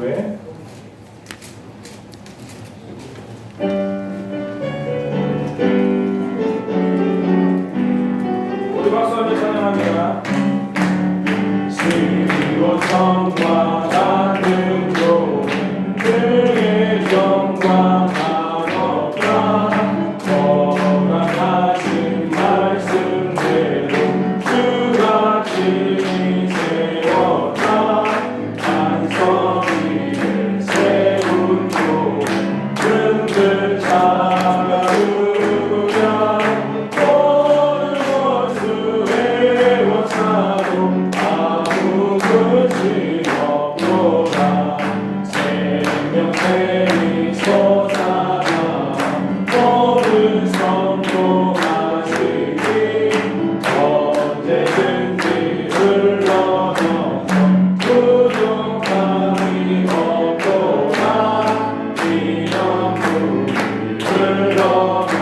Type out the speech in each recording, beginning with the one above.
왜? 우리 박수하며 찬양합니다. 슬기로운 성과 같은 좋은 그의 영광 한없다 허락하신 말씀대로 주가 지세웠다 반석 위에 세운 좋은 들 차가 누구냐 모든 것을 외워차도 아무 끝이 없도다 생명샘이 솟아나 모든 성공하시니 언제든지 흘러넘어 부족함이 없도다 이런 물이 흘러가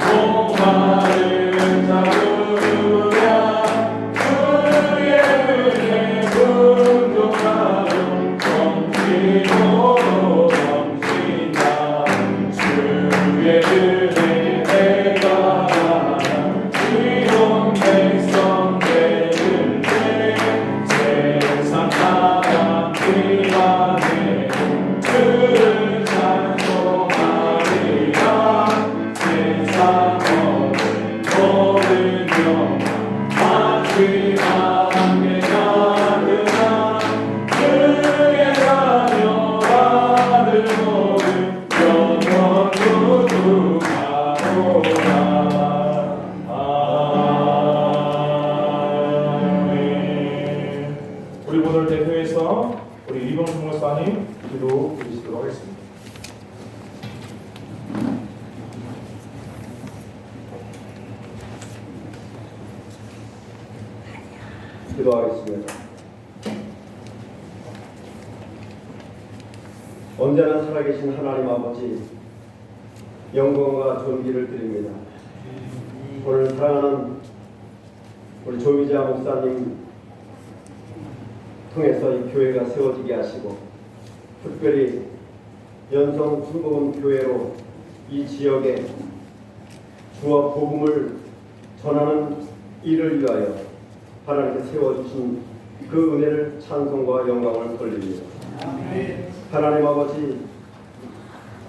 목마른 자 누구냐 그의 은혜 풍족하여 넘치도록 넘친다 주의 은혜 내가 지온 백성 되는 때 세상 사람들과 내 그를 찬송하리라 세상 모든 영광 마지막 함께 가느라 그의 자녀 아들 모든 영원 구주하노라. 아멘. 우리 오늘 대표에서 우리 이범수 목사님 기도 드리도록 하겠습니다. 기도하겠습니다. 언제나 살아계신 하나님 아버지, 영광과 존귀를 드립니다. 오늘 사랑하는 우리 조미자 목사님 통해서 이 교회가 세워지게 하시고, 특별히 연성 순복음 교회로 이 지역에 주와 복음을 전하는 일을 위하여 하나님께 세워주신 그 은혜를 찬송과 영광을 돌립니다. 하나님 아버지,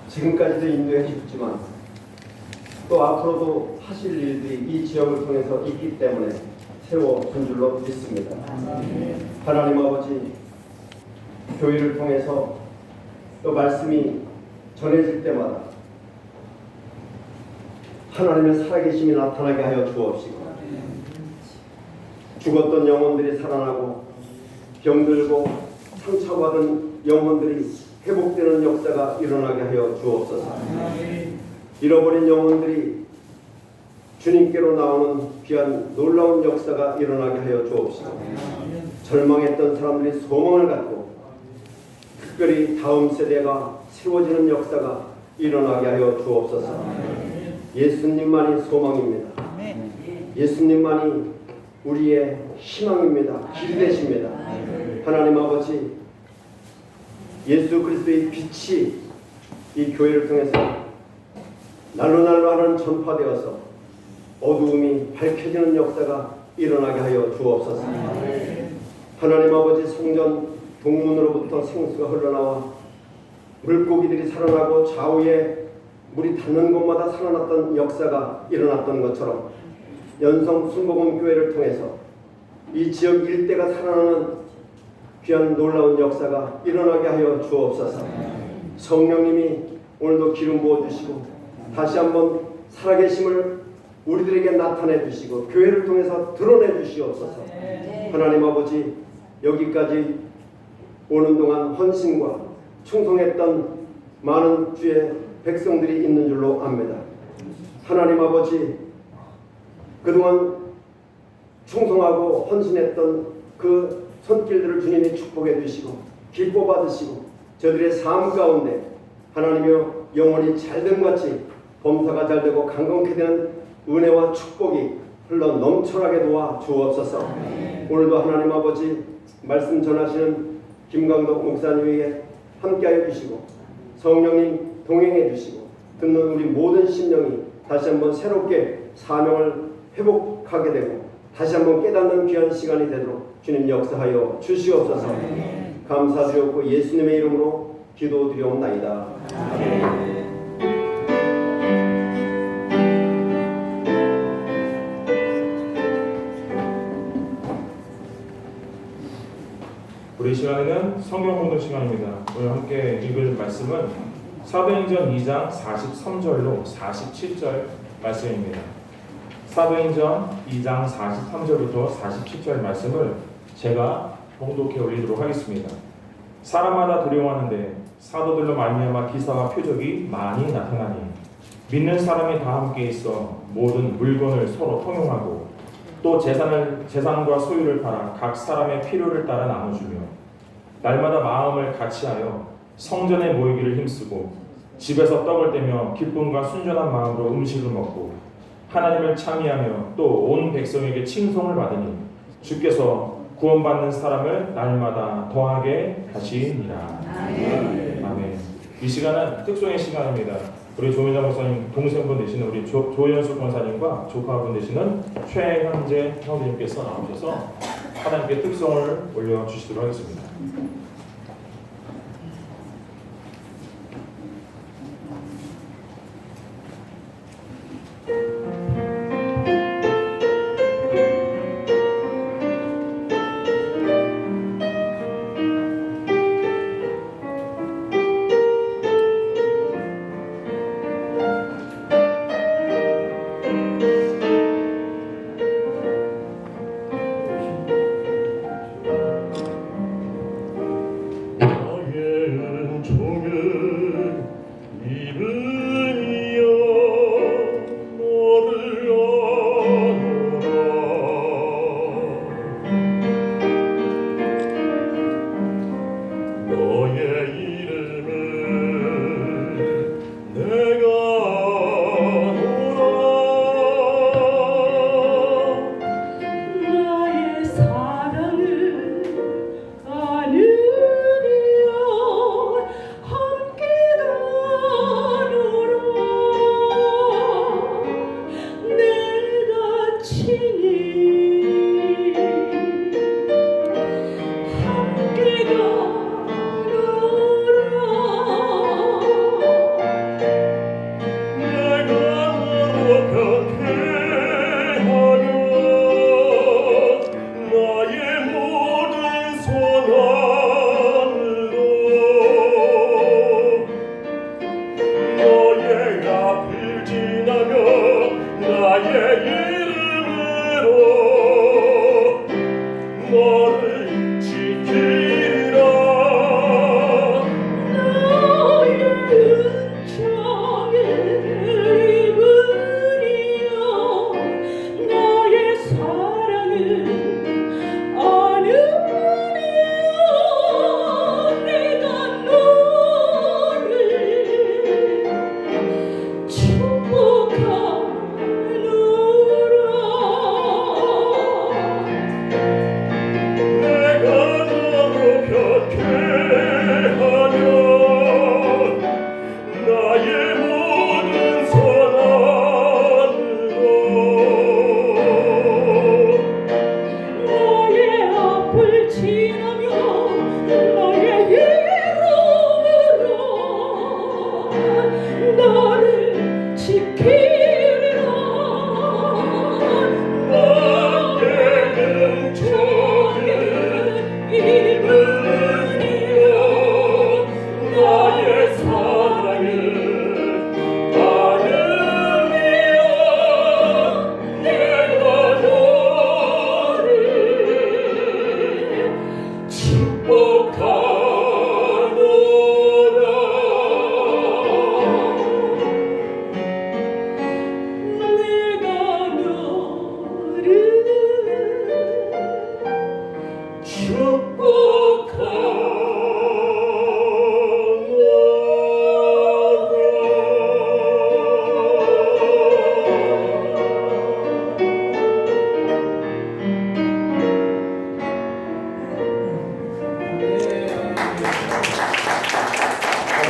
지금까지도 인도해 주셨지만 또 앞으로도 하실 일들이 이 지역을 통해서 있기 때문에 세워준 줄로 믿습니다. 하나님 아버지, 교회를 통해서 또 말씀이 전해질 때마다 하나님의 살아계심이 나타나게 하여 주옵시고, 죽었던 영혼들이 살아나고 병들고 상처받은 영혼들이 회복되는 역사가 일어나게 하여 주옵소서. 잃어버린 영혼들이 주님께로 나오는 귀한 놀라운 역사가 일어나게 하여 주옵시고, 절망했던 사람들이 소망을 갖고 특별히 다음 세대가 세워지는 역사가 일어나게 하여 주옵소서. 예수님만이 소망입니다. 예수님만이 우리의 희망입니다. 길 되십니다. 하나님 아버지, 예수 그리스도의 빛이 이 교회를 통해서 날로 하는 전파되어서 어두움이 밝혀지는 역사가 일어나게 하여 주옵소서. 하나님 아버지, 성전 동문으로부터 생수가 흘러나와 물고기들이 살아나고 좌우에 물이 닿는 곳마다 살아났던 역사가 일어났던 것처럼 연성 순복음 교회를 통해서 이 지역 일대가 살아나는 귀한 놀라운 역사가 일어나게 하여 주옵소서. 성령님이 오늘도 기름 부어주시고 다시 한번 살아계심을 우리들에게 나타내 주시고 교회를 통해서 드러내 주시옵소서. 하나님 아버지, 여기까지 오는 동안 헌신과 충성했던 많은 주의 백성들이 있는 줄로 압니다. 하나님 아버지, 그동안 충성하고 헌신했던 그 손길들을 주님이 축복해 주시고 기뻐 받으시고 저들의 삶 가운데 하나님이여 영혼이 잘됨같이 범사가 잘되고 강건케 되는 은혜와 축복이 흘러 넘쳐나게 도와 주옵소서. 오늘도 하나님 아버지 말씀 전하시는 김광덕 목사님에게 함께하여 주시고 성령님 동행해 주시고 듣는 우리 모든 심령이 다시 한번 새롭게 사명을 회복하게 되고 다시 한번 깨닫는 귀한 시간이 되도록 주님 역사하여 주시옵소서. 감사드렸고 예수님의 이름으로 기도드리옵나이다. 아멘. 우리 시간에는 성경 공독 시간입니다. 오늘 함께 읽을 말씀은 사도행전 2장 43절로 47절 말씀입니다. 사도행전 2장 43절부터 47절 말씀을 제가 봉독해 올리도록 하겠습니다. 사람마다 두려워하는데 사도들로 말미암아 기사와 표적이 많이 나타나니 믿는 사람이 다 함께 있어 모든 물건을 서로 통용하고 또 재산과 소유를 팔아 각 사람의 필요를 따라 나눠주며 날마다 마음을 같이하여 성전에 모이기를 힘쓰고 집에서 떡을 떼며 기쁨과 순전한 마음으로 음식을 먹고 하나님을 찬미하며 또 온 백성에게 칭송을 받으니 주께서 구원받는 사람을 날마다 더하게 하시니라. 아멘. 이 시간은 특송의 시간입니다. 우리 조민자 목사님 동생분 되시는 우리 조연수 권사님과 조카분 되시는 최현재 형제님께서 나오셔서 하나님께 특송을 올려주시도록 하겠습니다.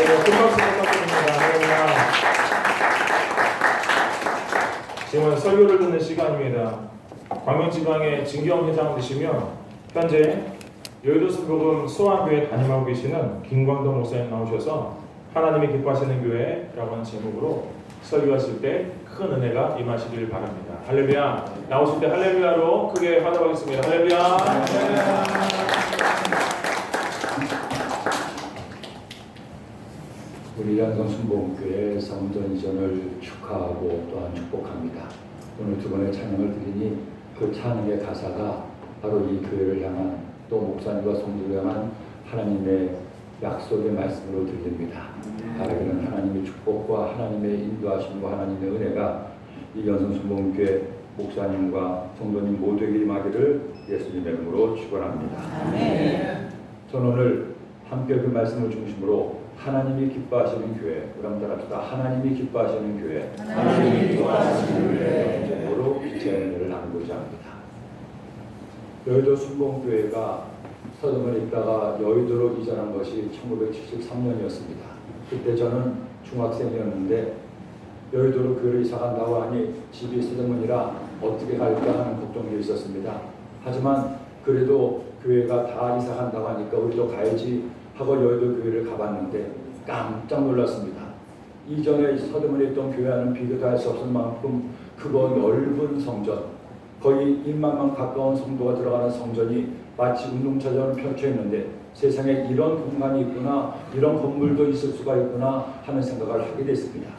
큰 박수 부탁드립니다. 할렐루야. 지금은 설교를 듣는 시간입니다. 광명지방의 진경 회장 되시며 현재 여의도 순복음 소환교회 담임하고 계시는 김광동 목사님 나오셔서 하나님이 기뻐하시는 교회라고 하는 제목으로 설교하실 때 큰 은혜가 임하시길 바랍니다. 할렐루야. 나오실 때 할렐루야로 크게 환호하겠습니다. 할렐루야. 우리 양성순복음교회 성전 이전을 축하하고 또한 축복합니다. 오늘 두 번의 찬양을 드리니 그 찬양의 가사가 바로 이 교회를 향한 또 목사님과 성도를 향한 하나님의 약속의 말씀으로 들립니다. 바라기는 하나님의 축복과 하나님의 인도하심과 하나님의 은혜가 이 연성순복음교회 목사님과 성도님 모두에게 임하기를 예수님의 이름으로 축원합니다. 저는 오늘 함께 그 말씀을 중심으로 하나님이 기뻐하시는 교회, 우리 한번 따라합시다. 하나님이 기뻐하시는 교회, 하나님이 기뻐하시는 교회, 으로 빛의 은혜를 나누고자 합니다. 여의도 순복음교회가 서점을 있다가 여의도로 이전한 것이 1973년이었습니다. 그때 저는 중학생이었는데 여의도로 교회를 이사 간다고 하니 집이 서점원이라 어떻게 갈까 하는 걱정도 있었습니다. 하지만 그래도 교회가 다 이사 간다고 하니까 우리도 가야지 하고 여의도 교회를 가봤는데 깜짝 놀랐습니다. 이전에 서점원에 있던 교회와는 비교도 할 수 없을 만큼 크고 넓은 성전, 거의 1만만 가까운 성도가 들어가는 성전이 마치 운동차전을 펼쳐 있는데 세상에 이런 공간이 있구나, 이런 건물도 있을 수가 있구나 하는 생각을 하게 됐습니다.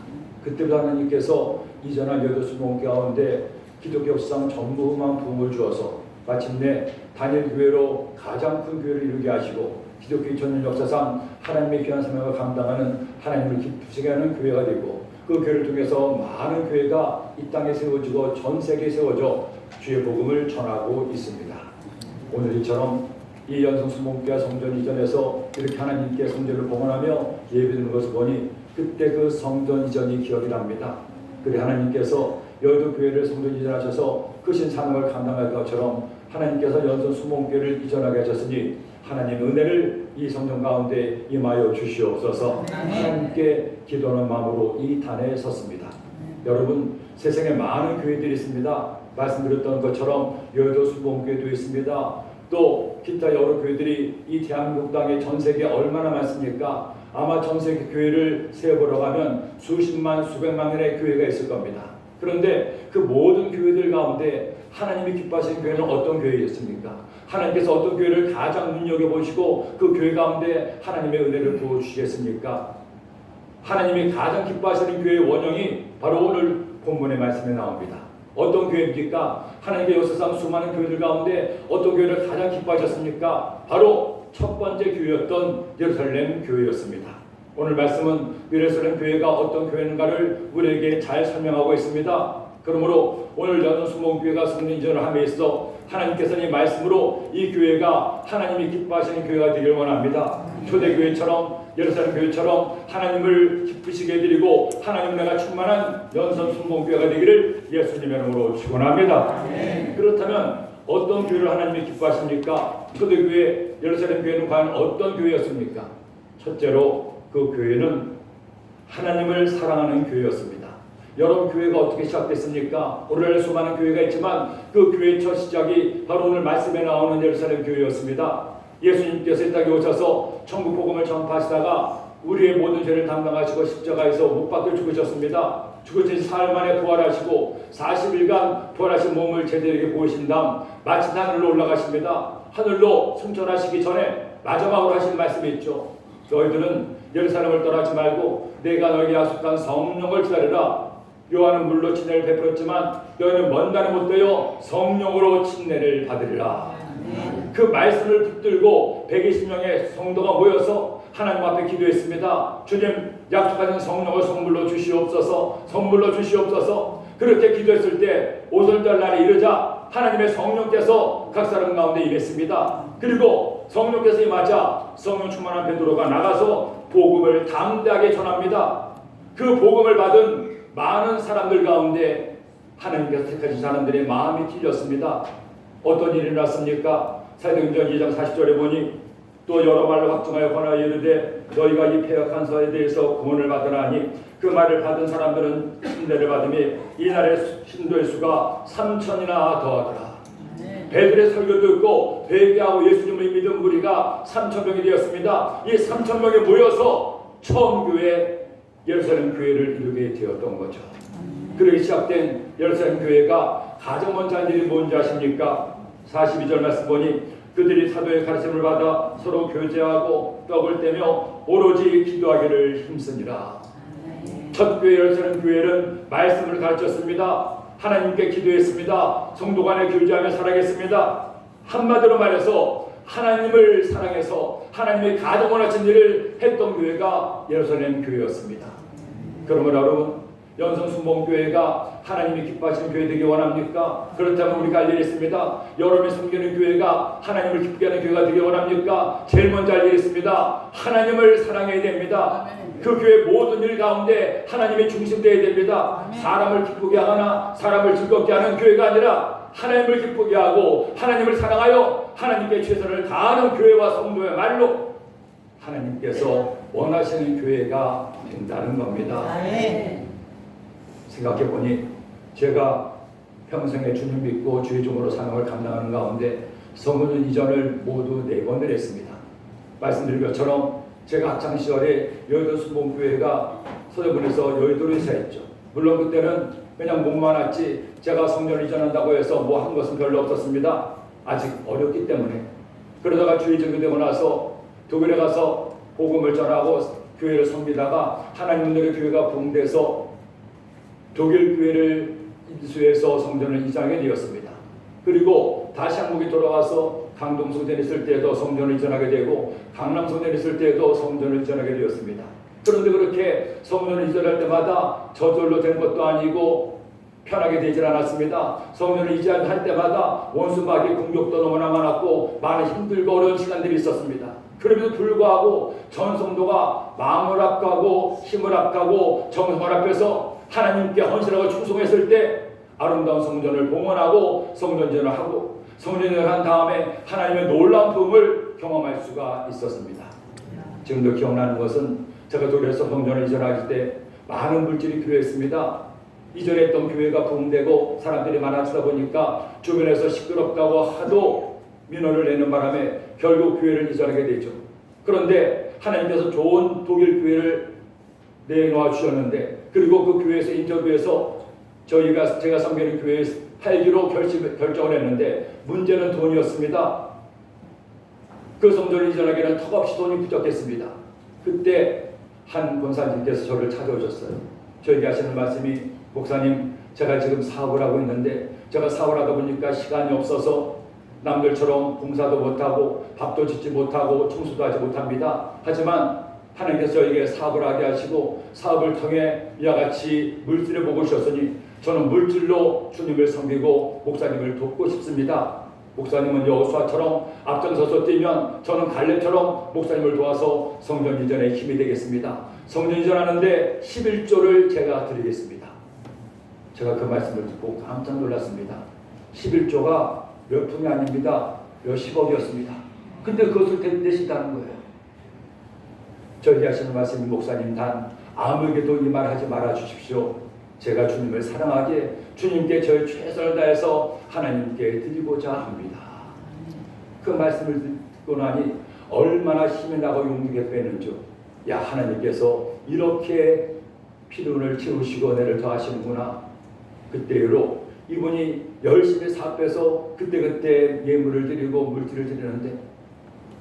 그때부터 하나님께서 이전한 여의도 순복음교회 가운데 기독교 역사상 전무후무한 부흥을 주어서 마침내 단일 교회로 가장 큰 교회를 이루게 하시고 기독교 2000년 역사상 하나님의 귀한 사명을 감당하는 하나님을 기쁘시게 하는 교회가 되고 그 교회를 통해서 많은 교회가 이 땅에 세워지고 전 세계에 세워져 주의 복음을 전하고 있습니다. 오늘 이처럼 이 연성순복음교회 성전 이전에서 이렇게 하나님께 성전을 봉헌하며 예배드리는 것을 보니 그때 그 성전 이전이 기억이 납니다. 그래 하나님께서 여의도 교회를 성전 이전하셔서 크신 사명을 감당할 것처럼 하나님께서 연성순복음교회를 이전하게 하셨으니 하나님 은혜를 이 성전 가운데 임하여 주시옵소서. 하나님께 기도하는 마음으로 이 단에 섰습니다. 여러분, 세상에 많은 교회들이 있습니다. 말씀드렸던 것처럼 여의도 순복음교회도 있습니다. 또 기타 여러 교회들이 이 대한민국 땅에 전 세계에 얼마나 많습니까? 아마 전 세계 교회를 세어보러 가면 수십만 수백만 개의 교회가 있을 겁니다. 그런데 그 모든 교회들 가운데 하나님이 기뻐하시는 교회는 어떤 교회였습니까? 하나님께서 어떤 교회를 가장 눈여겨보시고 그 교회 가운데 하나님의 은혜를 부어주시겠습니까? 하나님이 가장 기뻐하시는 교회의 원형이 바로 오늘 본문의 말씀에 나옵니다. 어떤 교회입니까? 하나님의 역사상 수많은 교회들 가운데 어떤 교회를 가장 기뻐하셨습니까? 바로 첫 번째 교회였던 예루살렘 교회였습니다. 오늘 말씀은 예루살렘 교회가 어떤 교회인가를 우리에게 잘 설명하고 있습니다. 그러므로 오늘 연성순복음교회가 성전 이전을 함에 있어 하나님께서는 이 말씀으로 이 교회가 하나님이 기뻐하시는 교회가 되길 원합니다. 초대교회처럼 예루살렘 교회처럼 하나님을 기쁘시게 해드리고 하나님 은혜가 충만한 연성순복음교회가 되기를 예수님의 이름으로 축원합니다. 그렇다면 어떤 교회를 하나님이 기뻐하십니까? 초대교회 예루살렘 교회는 과연 어떤 교회였습니까? 첫째로 그 교회는 하나님을 사랑하는 교회였습니다. 여러분, 교회가 어떻게 시작됐습니까? 오늘날 수많은 교회가 있지만 그 교회의 첫 시작이 바로 오늘 말씀에 나오는 예루살렘 교회였습니다. 예수님께서 이 땅에 오셔서 천국 복음을 전파하시다가 우리의 모든 죄를 담당하시고 십자가에서 못 박혀 죽으셨습니다. 죽으신 사흘 만에 부활하시고 40일간 부활하신 몸을 제자에게 보이신 다음 마침 하늘로 올라가십니다. 하늘로 승천하시기 전에 마지막으로 하신 말씀이 있죠. 너희들은 예루살렘을 떠나지 말고 내가 너에게 약속한 성령을 기다리라. 요한은 물로 침례를 베풀었지만 너희는 먼 날에 못되어 성령으로 침례를 받으리라. 그 말씀을 붙들고 120명의 성도가 모여서 하나님 앞에 기도했습니다. 주님, 약속하신 성령을 선물로 주시옵소서, 선물로 주시옵소서. 그렇게 기도했을 때 오순절 날이 이르자 하나님의 성령께서 각 사람 가운데 임했습니다. 그리고 성령께서 임하자 성령 충만한 베드로가 나가서 복음을 담대하게 전합니다. 그 복음을 받은 많은 사람들 가운데 하나님께서 택하신 사람들의 마음이 틀렸습니다. 어떤 일이 났습니까? 사도행전 2장 40절에 보니 또 여러 말로 확증하여 권하여 이르되 너희가 이 패역한 서에 대해서 구원을 받으라니 그 말을 받은 사람들은 침례를 받음이 이날의 신도의 수가 3,000이나 더하더라. 베드로의 설교를 듣고 회개하고 예수님을 믿은 무리가 3,000명이 되었습니다. 이 3,000명이 모여서 처음 교회 예루살렘 교회를 이루게 되었던 거죠. 그렇게 시작된 예루살렘 교회가 가장 먼저 한 일이 뭔지 아십니까? 42절 말씀 보니 그들이 사도의 가르침을 받아 서로 교제하고 떡을 떼며 오로지 기도하기를 힘쓰니라. 첫 교회 예루살렘 교회는 말씀을 가르쳤습니다. 하나님께 기도했습니다. 성도 간에 교제하며 살아겠습니다. 한마디로 말해서 하나님을 사랑해서 하나님의 가장 원하신 일을 했던 교회가 예루살렘 교회였습니다. 그러므로 여러분, 연성순복교회가 하나님이 기뻐하시는 교회 되기 원합니까? 그렇다면 우리가 할 일이 있습니다. 여러분이 섬기는 교회가 하나님을 기쁘게 하는 교회가 되기 원합니까? 제일 먼저 할 일이 있습니다. 하나님을 사랑해야 됩니다. 그 교회 모든 일 가운데 하나님이 중심되어야 됩니다. 사람을 기쁘게 하거나 사람을 즐겁게 하는 교회가 아니라 하나님을 기쁘게 하고 하나님을 사랑하여 하나님께 최선을 다하는 교회와 성도야말로 하나님께서 원하시는 교회가 된다는 겁니다. 생각해보니 제가 평생에 주님 믿고 주의 종으로 사명을 감당하는 가운데 성문 이전을 모두 4번을 했습니다. 말씀드린 것처럼 제가 학창시절에 여의도 순복교회가 서대문에서 여의도로 이사했죠. 물론 그때는 그냥 몸만 왔지 제가 성전 이전한다고 해서 뭐 한 것은 별로 없었습니다. 아직 어렸기 때문에. 그러다가 주의 종교되고 나서 독일에 가서 복음을 전하고 교회를 섬기다가 하나님들의 교회가 부흥돼서 독일 교회를 인수해서 성전을 이전하게 되었습니다. 그리고 다시 한국에 돌아와서 강동 성전에 있을 때에도 성전을 이전하게 되고 강남 성전에 있을 때에도 성전을 이전하게 되었습니다. 그런데 그렇게 성전을 이전할 때마다 저절로 된 것도 아니고 편하게 되질 않았습니다. 성전을 이전할 때마다 원수마귀 공격도 너무나 많았고 많은 힘들고 어려운 시간들이 있었습니다. 그럼에도 불구하고 전 성도가 마음을 합하고 힘을 합하고 정성을 합해서 하나님께 헌신하고 충성했을 때 아름다운 성전을 봉헌하고 성전전을 하고 성전전을 한 다음에 하나님의 놀라운 부흥을 경험할 수가 있었습니다. 지금도 기억나는 것은 제가 독일에서 성전을 이전할 때 많은 물질이 필요했습니다. 이전에 했던 교회가 부흥되고 사람들이 많아지다 보니까 주변에서 시끄럽다고 하도 민원을 내는 바람에 결국 교회를 이전하게 되죠. 그런데 하나님께서 좋은 독일 교회를 내놓아 주셨는데 그리고 그 교회에서 인터뷰에서 제가 섬기는 교회에 팔기로 결정을 했는데 문제는 돈이었습니다. 그 성전을 이전하기에는 턱없이 돈이 부족했습니다. 그때 한 권사님께서 저를 찾아오셨어요. 저에게 하시는 말씀이 목사님 제가 지금 사업을 하고 있는데 제가 사업을 하다 보니까 시간이 없어서 남들처럼 봉사도 못하고 밥도 짓지 못하고 청소도 하지 못합니다. 하지만 하나님께서 저에게 사업을 하게 하시고 사업을 통해 이와 같이 물질을 보고 주셨으니 저는 물질로 주님을 섬기고 목사님을 돕고 싶습니다. 목사님은 여호수아처럼 앞장서서 뛰면 저는 갈렙처럼 목사님을 도와서 성전 이전에 힘이 되겠습니다. 성전 이전하는데 11조를 제가 드리겠습니다. 제가 그 말씀을 듣고 깜짝 놀랐습니다. 11조가 몇 푼이 아닙니다. 몇십억이었습니다. 근데 그것을 대신다는 거예요. 저에게 하시는 말씀이 목사님 단 아무에게도 이 말 하지 말아 주십시오. 제가 주님을 사랑하기에 주님께 저의 최선을 다해서 하나님께 드리고자 합니다. 그 말씀을 듣고 나니 얼마나 힘이 나고 용기가 되는지요. 야 하나님께서 이렇게 필요를 채우시고 은혜를 더하시는구나. 그때로 이분이 열심히 사업해서 그때그때 예물을 드리고 물질을 드리는데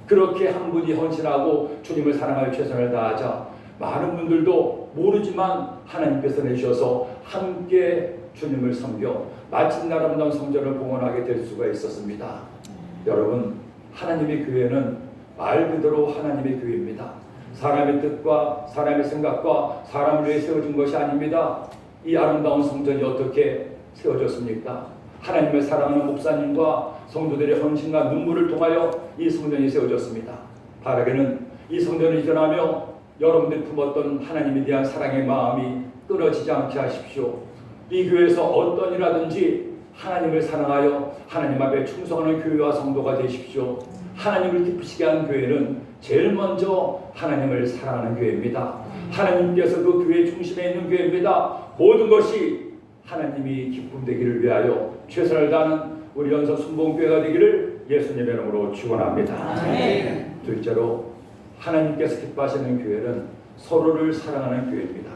그렇게 한 분이 헌신하고 주님을 사랑하여 최선을 다하자 많은 분들도 모르지만 하나님께서 내주셔서 함께 주님을 섬겨 마침내 아름다운 성전을 봉헌하게 될 수가 있었습니다. 여러분 하나님의 교회는 말 그대로 하나님의 교회입니다. 사람의 뜻과 사람의 생각과 사람을 위해 세워진 것이 아닙니다. 이 아름다운 성전이 어떻게 세워졌습니까? 하나님을 사랑하는 목사님과 성도들의 헌신과 눈물을 통하여 이 성전이 세워졌습니다. 바라기는 이 성전을 이전하며 여러분들이 품었던 하나님에 대한 사랑의 마음이 끊어지지 않게 하십시오. 이 교회에서 어떤 일하든지 하나님을 사랑하여 하나님 앞에 충성하는 교회와 성도가 되십시오. 하나님을 기쁘시게 하는 교회는 제일 먼저 하나님을 사랑하는 교회입니다. 하나님께서 그 교회 중심에 있는 교회입니다. 모든 것이 하나님이 기쁨 되기를 위하여 최선을 다하는 우리 연서 순복음교회가 되기를 예수님의 이름으로 축원합니다. 둘째로 하나님께서 기뻐하시는 교회는 서로를 사랑하는 교회입니다.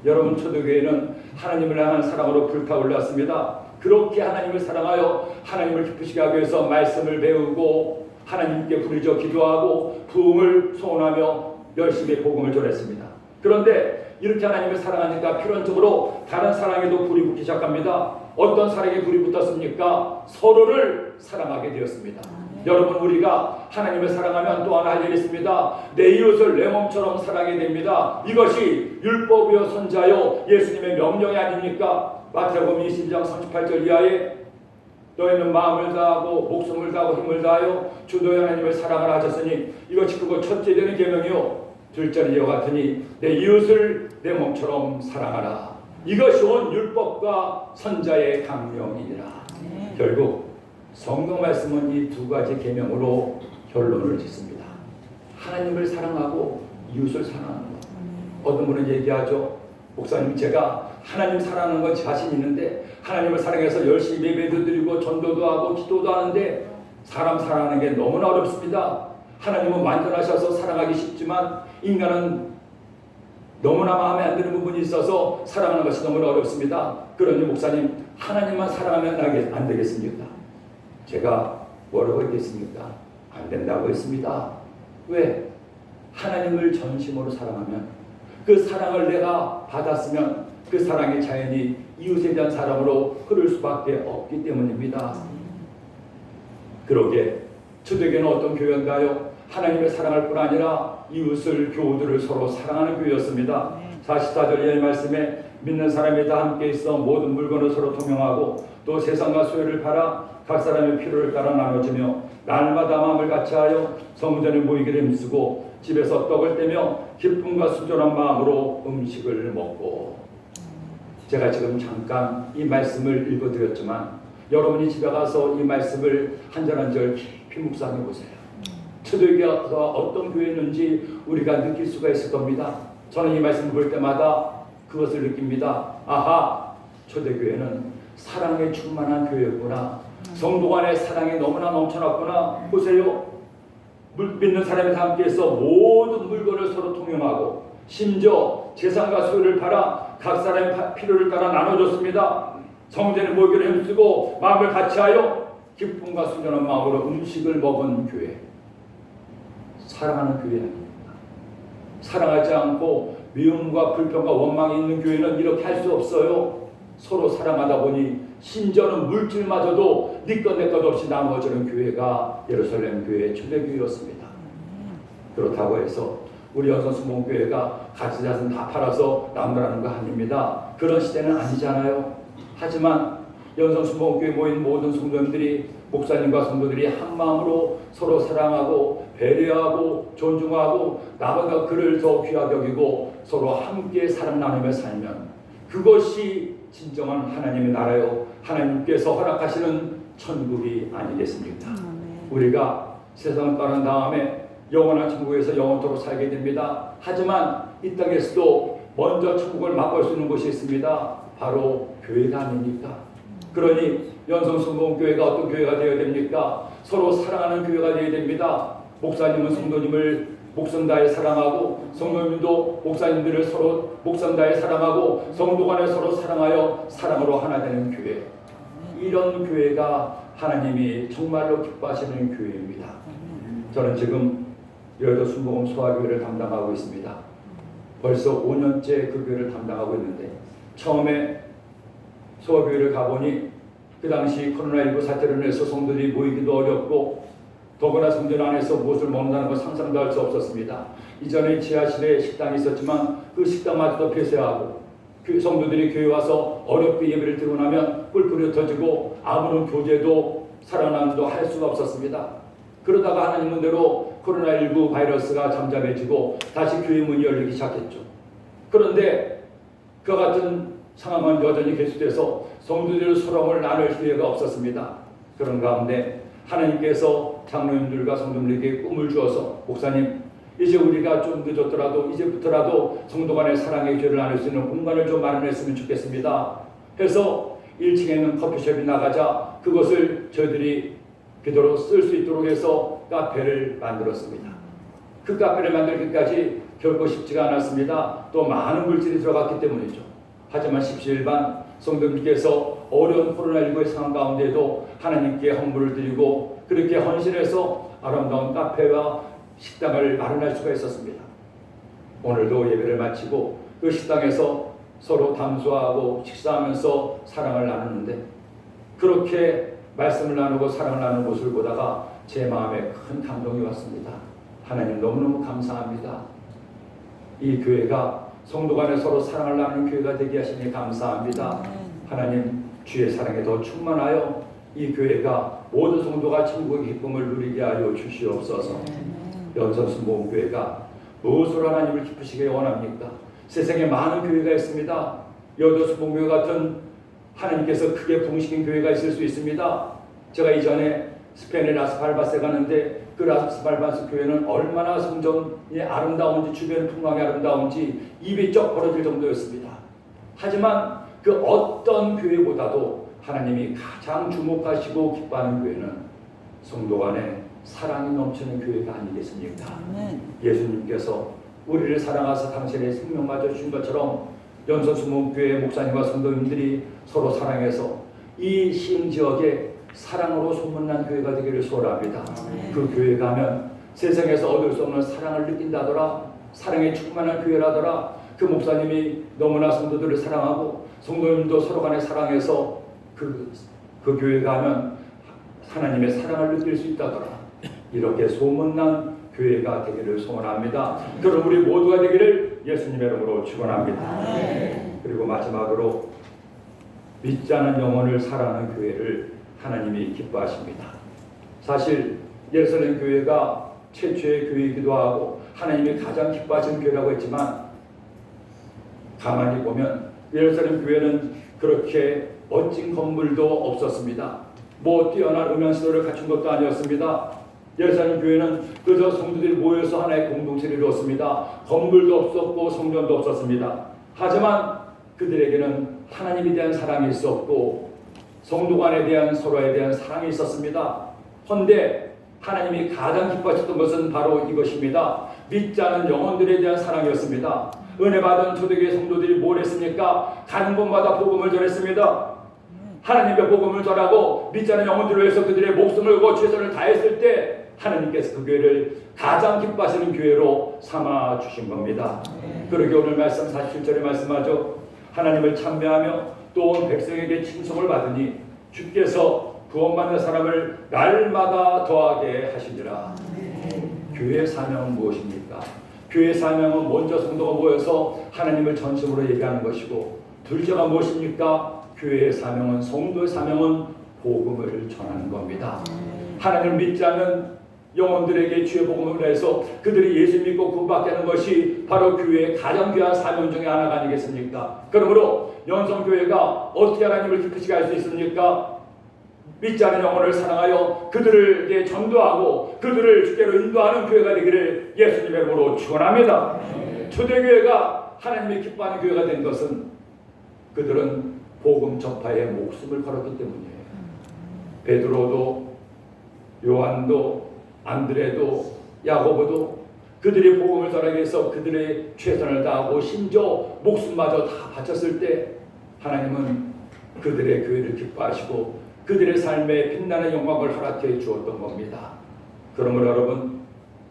여러분, 초대교회는 하나님을 향한 사랑으로 불타올랐습니다. 그렇게 하나님을 사랑하여 하나님을 기쁘시게 하기 위해서 말씀을 배우고 하나님께 부르짖어 기도하고 부흥을 소원하며 열심히 복음을 전했습니다. 그런데 이렇게 하나님을 사랑하니까 필연적으로 다른 사랑에도 불이 붙기 시작합니다. 어떤 사랑에 불이 붙었습니까? 서로를 사랑하게 되었습니다. 여러분, 우리가 하나님을 사랑하면 또 하나 할 일이 있습니다. 내 이웃을 내 몸처럼 사랑해야 됩니다. 이것이 율법이요 선자요 예수님의 명령이 아닙니까? 마태복음 22장 38절 이하에 너희는 마음을 다하고 목숨을 다하고 힘을 다하여 주 너희 하나님을 사랑하라 하셨으니 이것이 그거 첫째 되는 계명이요 둘째는 이와 같으니 내 이웃을 내 몸처럼 사랑하라. 이것이 온 율법과 선자의 강령이니라. 결국 성경 말씀은 이 두 가지 계명으로 결론을 짓습니다. 하나님을 사랑하고 이웃을 사랑하는 것. 어떤 분은 얘기하죠. 목사님, 제가 하나님 사랑하는 건 자신 있는데 하나님을 사랑해서 열심히 예배도 드리고 전도도 하고 기도도 하는데 사람 사랑하는 게 너무나 어렵습니다. 하나님은 완전하셔서 사랑하기 쉽지만 인간은 너무나 마음에 안 드는 부분이 있어서 사랑하는 것이 너무나 어렵습니다. 그러니 목사님, 하나님만 사랑하면 안 되겠습니까? 제가 뭐라고 했겠습니까? 안 된다고 했습니다. 왜? 하나님을 전심으로 사랑하면 그 사랑을 내가 받았으면 그 사랑의 자연이 이웃에 대한 사랑으로 흐를 수밖에 없기 때문입니다. 그러게 초대교회는 어떤 교회인가요? 하나님을 사랑할 뿐 아니라 이웃을 교우들을 서로 사랑하는 교회였습니다. 44절 이하의 말씀에 믿는 사람이 다 함께 있어 모든 물건을 서로 통용하고 또 세상과 소유를 팔아 각 사람의 필요를 따라 나눠주며 날마다 마음을 같이하여 성전에 모이기를 힘쓰고 집에서 떡을 떼며 기쁨과 순전한 마음으로 음식을 먹고. 제가 지금 잠깐 이 말씀을 읽어드렸지만 여러분이 집에 가서 이 말씀을 한 절 한 절 깊이 묵상해 보세요. 초대교회가 어떤 교회였는지 우리가 느낄 수가 있을 겁니다. 저는 이 말씀을 볼 때마다 그것을 느낍니다. 아하, 초대교회는 사랑에 충만한 교회였구나. 성도 간의 사랑이 너무나 넘쳐났구나. 보세요. 믿는 사람이 다 함께해서 모든 물건을 서로 통용하고 심지어 재산과 소유를 팔아 각 사람의 필요를 따라 나눠줬습니다. 성전에 모이기를 힘쓰고 마음을 같이하여 기쁨과 순전한 마음으로 음식을 먹은 교회. 사랑하는 교회 아닙니다. 사랑하지 않고 미움과 불평과 원망이 있는 교회는 이렇게 할 수 없어요. 서로 사랑하다 보니 심지어는 물질마저도 네 것 내 것 없이 나누어지는 교회가 예루살렘 교회의 초대교회였습니다. 그렇다고 해서 우리 연선수목교회가 가치 자산 다 팔아서 남들하는 거 아닙니다. 그런 시대는 아니잖아요. 하지만 연선수목교회 모인 모든 성도님들이 목사님과 성도들이 한 마음으로 서로 사랑하고 배려하고 존중하고 나보다 그를 더 귀하게 여기고 서로 함께 사랑 나누며 살면 그것이 진정한 하나님의 나라요 하나님께서 허락하시는 천국이 아니겠습니까? 우리가 세상을 떠난 다음에 영원한 천국에서 영원토록 살게 됩니다. 하지만 이 땅에서도 먼저 천국을 맛볼 수 있는 곳이 있습니다. 바로 교회가 아닙니까? 그러니 연성순복음교회가 어떤 교회가 되어야 됩니까? 서로 사랑하는 교회가 되어야 됩니다. 목사님은 성도님을 목숨 다해 사랑하고 성도님도 목사님들을 서로 목숨 다해 사랑하고 성도 간에 서로 사랑하여 사랑으로 하나 되는 교회. 이런 교회가 하나님이 정말로 기뻐하시는 교회입니다. 저는 지금 여의도 순복음 소아교회를 담당하고 있습니다. 벌써 5년째 그 교회를 담당하고 있는데 처음에 소아교회를 가보니 그 당시 코로나19 사태로 인해서 성도들이 모이기도 어렵고 더구나 성전 안에서 무엇을 먹는다는 것 상상도 할 수 없었습니다. 이전에 지하실에 식당이 있었지만 그 식당마저도 폐쇄하고 성도들이 교회 와서 어렵게 예배를 드리고 나면 뿔뿔이 터지고 아무런 교제도 살아남도 할 수가 없었습니다. 그러다가 하나님 은혜로 코로나19 바이러스가 잠잠해지고 다시 교회 문이 열리기 시작했죠. 그런데 그와 같은 상황은 여전히 계속돼서 성도들의 소롱을 나눌 기회가 없었습니다. 그런 가운데 하나님께서 장로님들과 성도님에게 꿈을 주어서 목사님 이제 우리가 좀 늦었더라도 이제부터라도 성도 간의 사랑의 교회를 나눌 수 있는 공간을 좀 마련했으면 좋겠습니다 해서 1층에 있는 커피숍이 나가자 그것을 저희들이 기도로 쓸 수 있도록 해서 카페를 만들었습니다. 그 카페를 만들기까지 결코 쉽지가 않았습니다. 또 많은 물질이 들어갔기 때문이죠. 하지만 십시일반 성도님께서 어려운 코로나19의 상황 가운데도 하나님께 헌물을 드리고 그렇게 헌신해서 아름다운 카페와 식당을 마련할 수가 있었습니다. 오늘도 예배를 마치고 그 식당에서 서로 담소하고 식사하면서 사랑을 나누는데 그렇게 말씀을 나누고 사랑을 나누는 모습을 보다가 제 마음에 큰 감동이 왔습니다. 하나님 너무너무 감사합니다. 이 교회가 성도 간에 서로 사랑을 나누는 교회가 되게 하시니 감사합니다. 하나님 주의 사랑에 더 충만하여 이 교회가 모든 성도가 천국의 기쁨을 누리게 하여 주시옵소서. 연선순복음교회가 무엇으로 하나님을 기쁘시게 원합니까? 세상에 많은 교회가 있습니다. 여도순복음교회 같은 하나님께서 크게 부으신 교회가 있을 수 있습니다. 제가 이전에 스페인의 라스팔바스에 갔는데 그 라스팔바스 교회는 얼마나 성전이 아름다운지 주변 풍광이 아름다운지 입이 쩍 벌어질 정도였습니다. 하지만 그 어떤 교회보다도 하나님이 가장 주목하시고 기뻐하는 교회는 성도 간에 사랑이 넘치는 교회가 아니겠습니까? 예수님께서 우리를 사랑하사 당신의 생명마저 주신 것처럼 연선수목교회 목사님과 성도님들이 서로 사랑해서 이 시흥지역에 사랑으로 소문난 교회가 되기를 소원합니다. 그 교회 가면 세상에서 얻을 수 없는 사랑을 느낀다더라, 사랑에 충만한 교회라더라, 그 목사님이 너무나 성도들을 사랑하고 성도님도 서로 간에 사랑해서 그 교회 가면 하나님의 사랑을 느낄 수 있다더라, 이렇게 소문난 교회가 되기를 소원합니다. 그럼 우리 모두가 되기를 예수님의 이름으로 축원합니다. 그리고 마지막으로 믿지 않은 영혼을 사랑하는 교회를 하나님이 기뻐하십니다. 사실 예루살렘 교회가 최초의 교회이기도 하고 하나님이 가장 기뻐하시는 교회라고 했지만 가만히 보면 예루살렘 교회는 그렇게 멋진 건물도 없었습니다. 뭐 뛰어난 음향 시설을 갖춘 것도 아니었습니다. 예루살렘 교회는 그저 성도들이 모여서 하나의 공동체를 이루었습니다. 건물도 없었고 성전도 없었습니다. 하지만 그들에게는 하나님에 대한 사랑이 있었고 성도 간에 대한 서로에 대한 사랑이 있었습니다. 그런데 하나님이 가장 기뻐하셨던 것은 바로 이것입니다. 믿지 않은 영혼들에 대한 사랑이었습니다. 은혜 받은 초대교회 성도들이 뭘 했습니까? 가는 곳마다 복음을 전했습니다. 하나님의 복음을 전하고 믿지 않은 영혼들을 위해서 그들의 목숨을 걸고 최선을 다했을 때 하나님께서 그 교회를 가장 기뻐하시는 교회로 삼아 주신 겁니다. 그러게 오늘 말씀 47절에 말씀하죠. 하나님을 찬미하며 또 온 백성에게 칭송을 받으니 주께서 구원받는 사람을 날마다 더하게 하시니라. 교회의 사명은 무엇입니까? 교회의 사명은 먼저 성도가 모여서 하나님을 전심으로 얘기하는 것이고, 둘째가 무엇입니까? 교회의 사명은, 성도의 사명은 복음을 전하는 겁니다. 하나님을 믿지 않는 영혼들에게 주의 복음을 해서 그들이 예수 믿고 구원받게 하는 것이 바로 교회의 가장 귀한 사명 중에 하나가 아니겠습니까? 그러므로 연성교회가 어떻게 하나님을 기쁘시게 할 수 있습니까? 믿지 않는 영혼을 사랑하여 그들에게 전도하고 그들을 주께로 인도하는 교회가 되기를 예수님의 이름으로 축원합니다. 초대교회가 하나님이 기뻐하는 교회가 된 것은 그들은 복음 전파에 목숨을 걸었기 때문이에요. 베드로도 요한도 안드레도 야고보도 그들의 복음을 전하기 위해서 그들의 최선을 다하고 심지어 목숨마저 다 바쳤을 때 하나님은 그들의 교회를 기뻐하시고 그들의 삶에 빛나는 영광을 허락해 주었던 겁니다. 그러므로 여러분,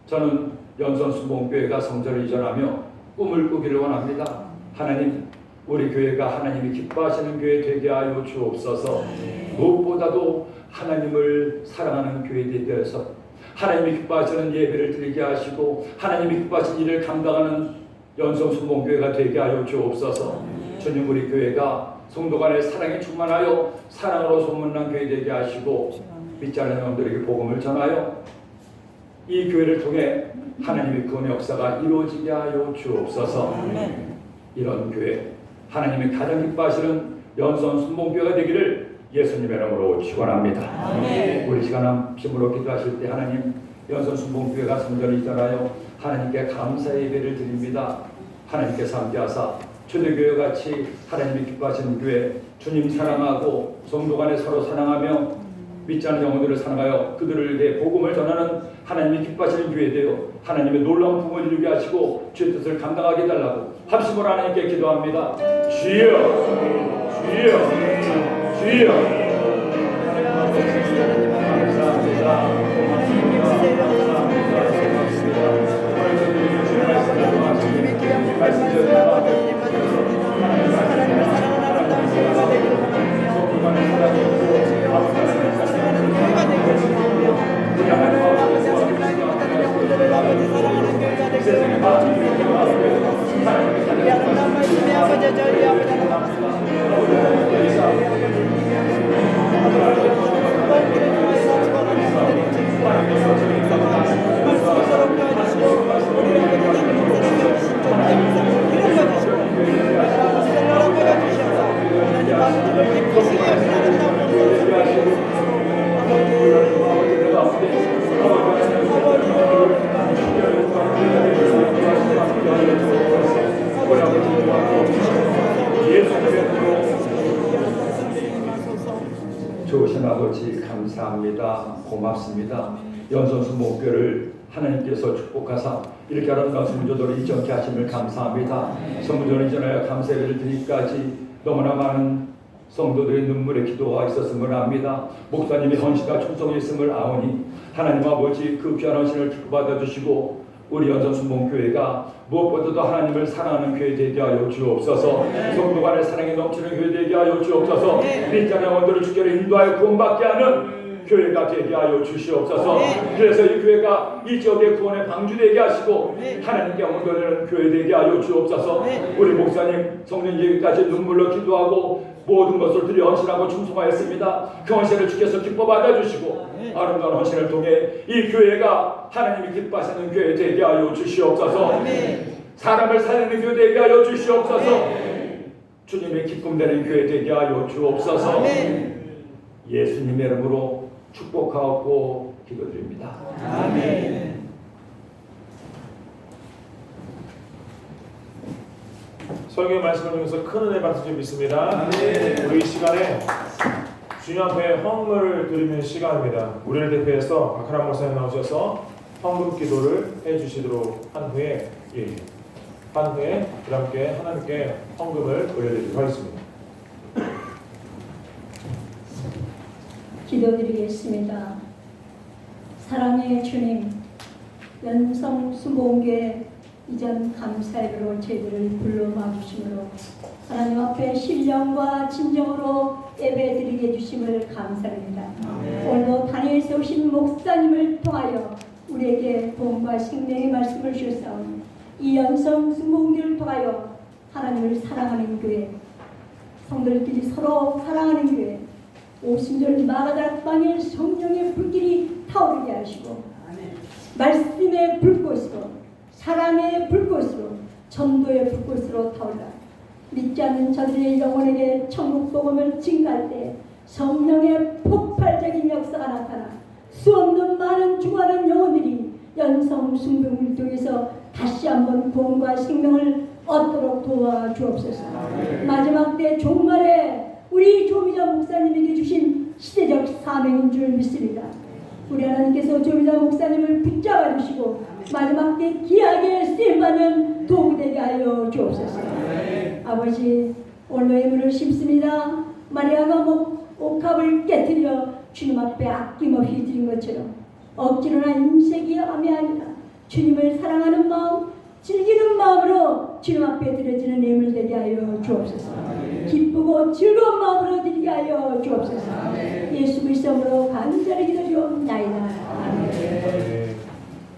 저는 연선수목교회가 성전을 이전하며 꿈을 꾸기를 원합니다. 하나님, 우리 교회가 하나님이 기뻐하시는 교회 되게 하여 주옵소서. 무엇보다도 하나님을 사랑하는 교회 되게 하여서 하나님이 기뻐하시는 예배를 드리게 하시고 하나님이 기뻐하시는 일을 감당하는 연성수목교회가 되게 하여 주옵소서. 주님, 우리 교회가 성도 간의 사랑에 충만하여 사랑으로 소문난 교회 되게 하시고 믿지 않는 영혼들에게 복음을 전하여 이 교회를 통해 하나님의 구원의 역사가 이루어지게 하여 주옵소서. 이런 교회, 하나님이 가장 기뻐하시는 연선순복교회가 되기를 예수님의 이름으로 축원합니다. 아멘. 우리 시간 힘으로 기도하실 때 하나님 연선순봉교회가 성전이 있잖아요. 하나님께 감사 예배를 드립니다. 하나님께서 함께하사 초대교회 같이 하나님이 기뻐하시는 교회, 주님 사랑하고 성도 간에 서로 사랑하며 믿지 않는 영혼들을 사랑하여 그들을 위해 복음을 전하는 하나님이 기뻐하시는 교회 되어 하나님의 놀라운 부흥을 이루게 하시고 주의 뜻을 감당하게 해달라고 합심으로 하나님께 기도합니다. 주여, 주여, 주여. 감사합니다. 좋으신 아버지 감사합니다. 고맙습니다. 연선순목교를 하나님께서 축복하사 이렇게 아름다운 성도들을 이전케 하심을 감사합니다. 성도들을 이전하여 감사를 드리기까지 너무나 많은 성도들의 눈물의 기도가 있었음을 압니다. 목사님이 헌신과 충성이 있음을 아오니 하나님 아버지 그 귀한 헌신을 기뻐받아 주시고 우리 연선순봉교회가 무엇보다도 하나님을 사랑하는 교회 되게 하여 주옵소서. 성도 간의 사랑이 넘치는 교회 되게 하여 주옵소서. 믿지 않는 영혼들을 주께로 인도하여 구원받게 하는 교회가 되게 하여 주시옵소서. 그래서 이 교회가 이 지역의 구원의 방주되게 하시고 하나님께 영혼들을 교회 되게 하여 주옵소서. 우리 목사님 성령 얘기까지 눈물로 기도하고 모든 것을 드려 헌신하고 충성하였습니다. 그 헌신을 주께서 기뻐 받아주시고 아름다운 헌신을 통해 이 교회가 하나님이 기뻐하시는 교회 되게 하여 주시옵소서. 사람을 살리는 교회 되게 하여 주시옵소서. 주님의 기쁨 되는 교회 되게 하여 주옵소서. 예수님의 이름으로 축복하고 기도드립니다. 아멘. 설교 말씀을 통해서 큰 은혜 받으실 줄 믿습니다. 우리 이 시간에 주님 앞에 헌금을 드리는 시간입니다. 우리를 대표해서 박하람 목사님 나오셔서 헌금 기도를 해주시도록 한 후에 함께 하나님께 헌금을 올려드리도록 하겠습니다. 기도드리겠습니다. 사랑의 주님, 연성수봉교회 이전 감사예배로 저희들을 불러 와주심으로 하나님 앞에 신령과 진정으로 예배드리게 해주심을 감사합니다. 오늘도 단위에 세우신 목사님을 통하여 우리에게 도움과 생명의 말씀을 주셨사오니 이 연성수봉교회를 통하여 하나님을 사랑하는 교회, 성도들끼리 서로 사랑하는 교회, 오순절 마가다락 방에 성령의 불길이 타오르게 하시고 말씀의 불꽃으로, 사랑의 불꽃으로, 전도의 불꽃으로 타올라 믿지 않는 저들의 영혼에게 천국 복음을 증가할 때 성령의 폭발적인 역사가 나타나 수없는 많은 죽어가는 영혼들이 연성 숭배를 통해서 다시 한번 구원과 생명을 얻도록 도와주옵소서. 마지막 때 종말에 우리 조미자 목사님에게 주신 시대적 사명인 줄 믿습니다. 우리 하나님께서 조미자 목사님을 붙잡아 주시고 마지막 때 귀하게 쓰임받는 도구 되게 하여 주옵소서. 아버지, 오늘 예물을 심습니다. 마리아가 옥합을 깨뜨려 주님 앞에 아낌없이 드린 것처럼 억지로나 인색이 암이 아니라 주님을 사랑하는 마음, 즐기는 마음으로 주님 앞에 드려지는 예물 되게 하여 주옵소서. 기쁘고 즐거운 마음으로 드리게 하여 주옵소서. 예수 그리스도로 간절히 기도드리옵나이다. 아멘.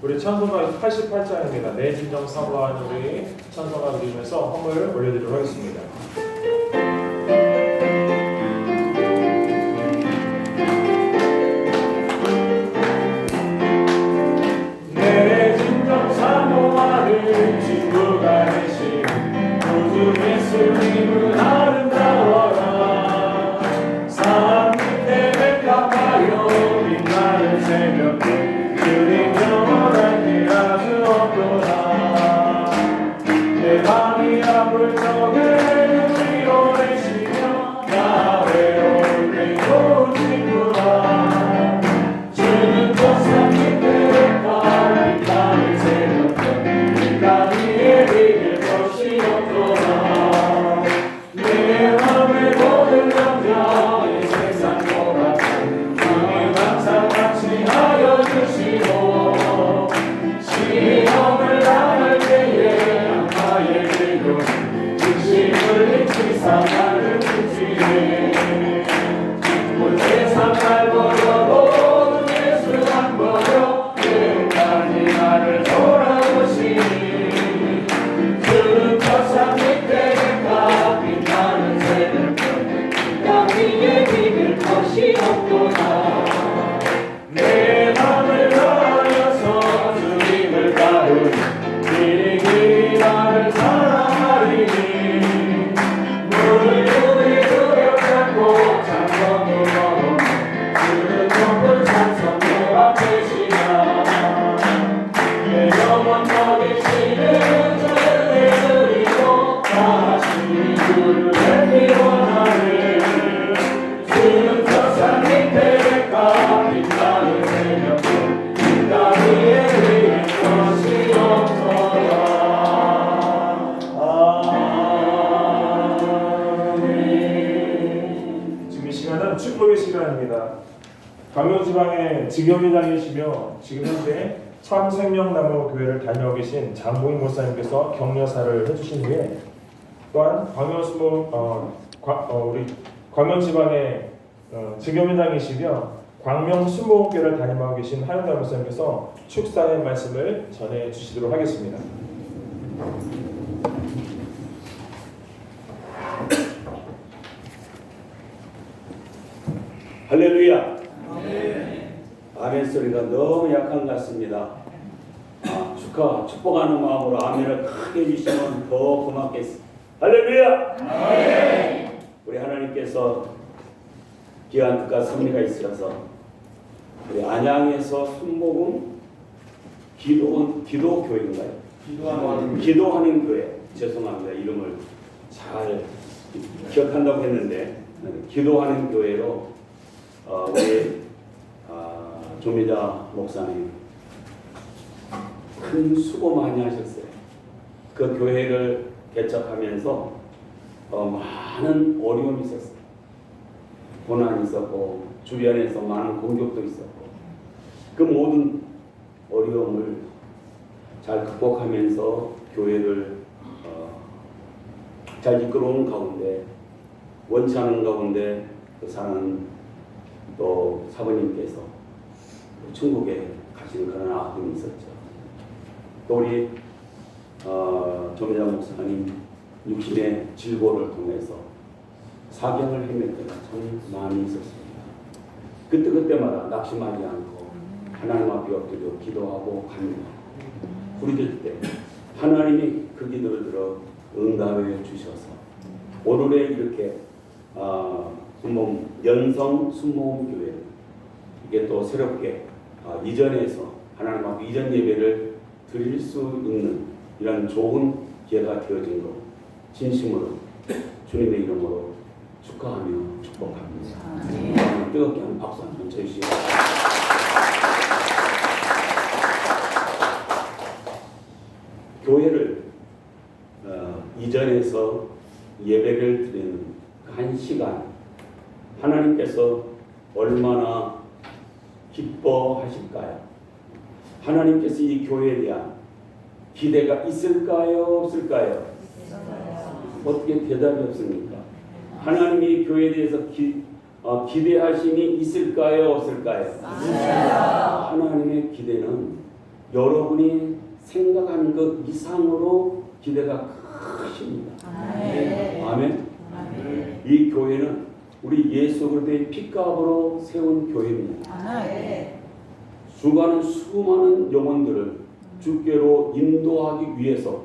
우리 찬송가 88장입니다. 내 진정 사모하는 우리 찬송가 드리면서 헌금을 올려드리도록 하겠습니다. 내 진정 사모하는 친구가 되신 구주 예수님은 아름다워라. 아플 적에 우리로 내시며 나 외로울 때 좋은 친구라 주는 꽃상 밑에 가린 땅을 새겼던 땅 위에 비길 것이 없도다 내 맘의 모든 감정이 세상보다 주님 항상 같이 하여 주시고 시험을 당할 때에 양파의 길고 진심을 잊히사 나를 주시네 온 세상 날 버려도 예수 안 버려 끝까지 나를 돌아보시니 주는 저상 밑에 가 빛나는 새벽별 땅 위에 비길 것이 없구나 내 맘을 다하여서 주님을 따르니 길이 나를 사랑하리니 물을 눈에 두렵잡고 장성으로 주는 높은 산성 내 앞에시나 내 영원 먹이시는 저를 내드리고 다시 주를 뵙기 원하네 주는 저산 밑에 가 빛나는 새벽별 땅 위에 비길 것이 없도다 아멘. 지금 이 시간은 축복의 시간입니다. 광명지방의 직영회장이시며 지금 현재 참생명나무 교회를 다녀오고 계신 장봉인 목사님께서 격려사를 해주신 후에 또한 우리 광명지방의 직영회장이시며 광명수목교회를 다니고 계신 하영달 목사님께서 축사의 말씀을 전해 주시도록 하겠습니다. 할렐루야. 아멘 소리가 너무 약한 것 같습니다. 축복하는 마음으로 아멘을 크게 해주시면 더 고맙겠습니다. 할렐루야. 우리 하나님께서 귀한 뜻과 섭리가 있으셔서 우리 안양에서 순복음 기도교회인가요? 기도하는 교회. 죄송합니다. 이름을 잘 기억한다고 했는데 기도하는 교회로 우리 조미자 목사님 큰 수고 많이 하셨어요. 그 교회를 개척하면서 많은 어려움이 있었어요. 고난이 있었고 주변에서 많은 공격도 있었고 그 모든 어려움을 잘 극복하면서 교회를 잘 이끌어오는 가운데 원치 않은 가운데 그 사랑하는 또 사모님께서 천국에 가시는 그런 아픔이 있었죠. 또 우리 조미자 목사님 육신의 질고를 통해서 사경을 헤맬 때가 참 많이 있었습니다. 그때마다 낙심하지 않고 하나님 앞에 엎드려 기도하고 간구하고 부르짖을 때 하나님이 그 기도를 들어 응답해 주셔서 오늘에 이렇게 연성 순복음교회 이게 또 새롭게 이전에서 하나님 앞에 이전 예배를 드릴 수 있는 이런 좋은 기회가 되어진 것 진심으로 주님의 이름으로 축하하며 축복합니다. 뜨겁게 한 박수 한 번 쳐주시기 바랍니다. 교회를 이전에서 예배를 드리는 한 시간 하나님께서 얼마나 기뻐하실까요? 하나님께서 이 교회에 대한 기대가 있을까요? 없을까요? 어떻게 대답이 없습니까? 하나님이 교회에 대해서 기대하심이 있을까요? 없을까요? 하나님의 기대는 여러분이 생각하는 것 이상으로 기대가 크십니다. 아멘. 이 교회는 우리 예수 그리스도의 피값으로 세운 교회입니다. 수많은 영혼들을 주께로 인도하기 위해서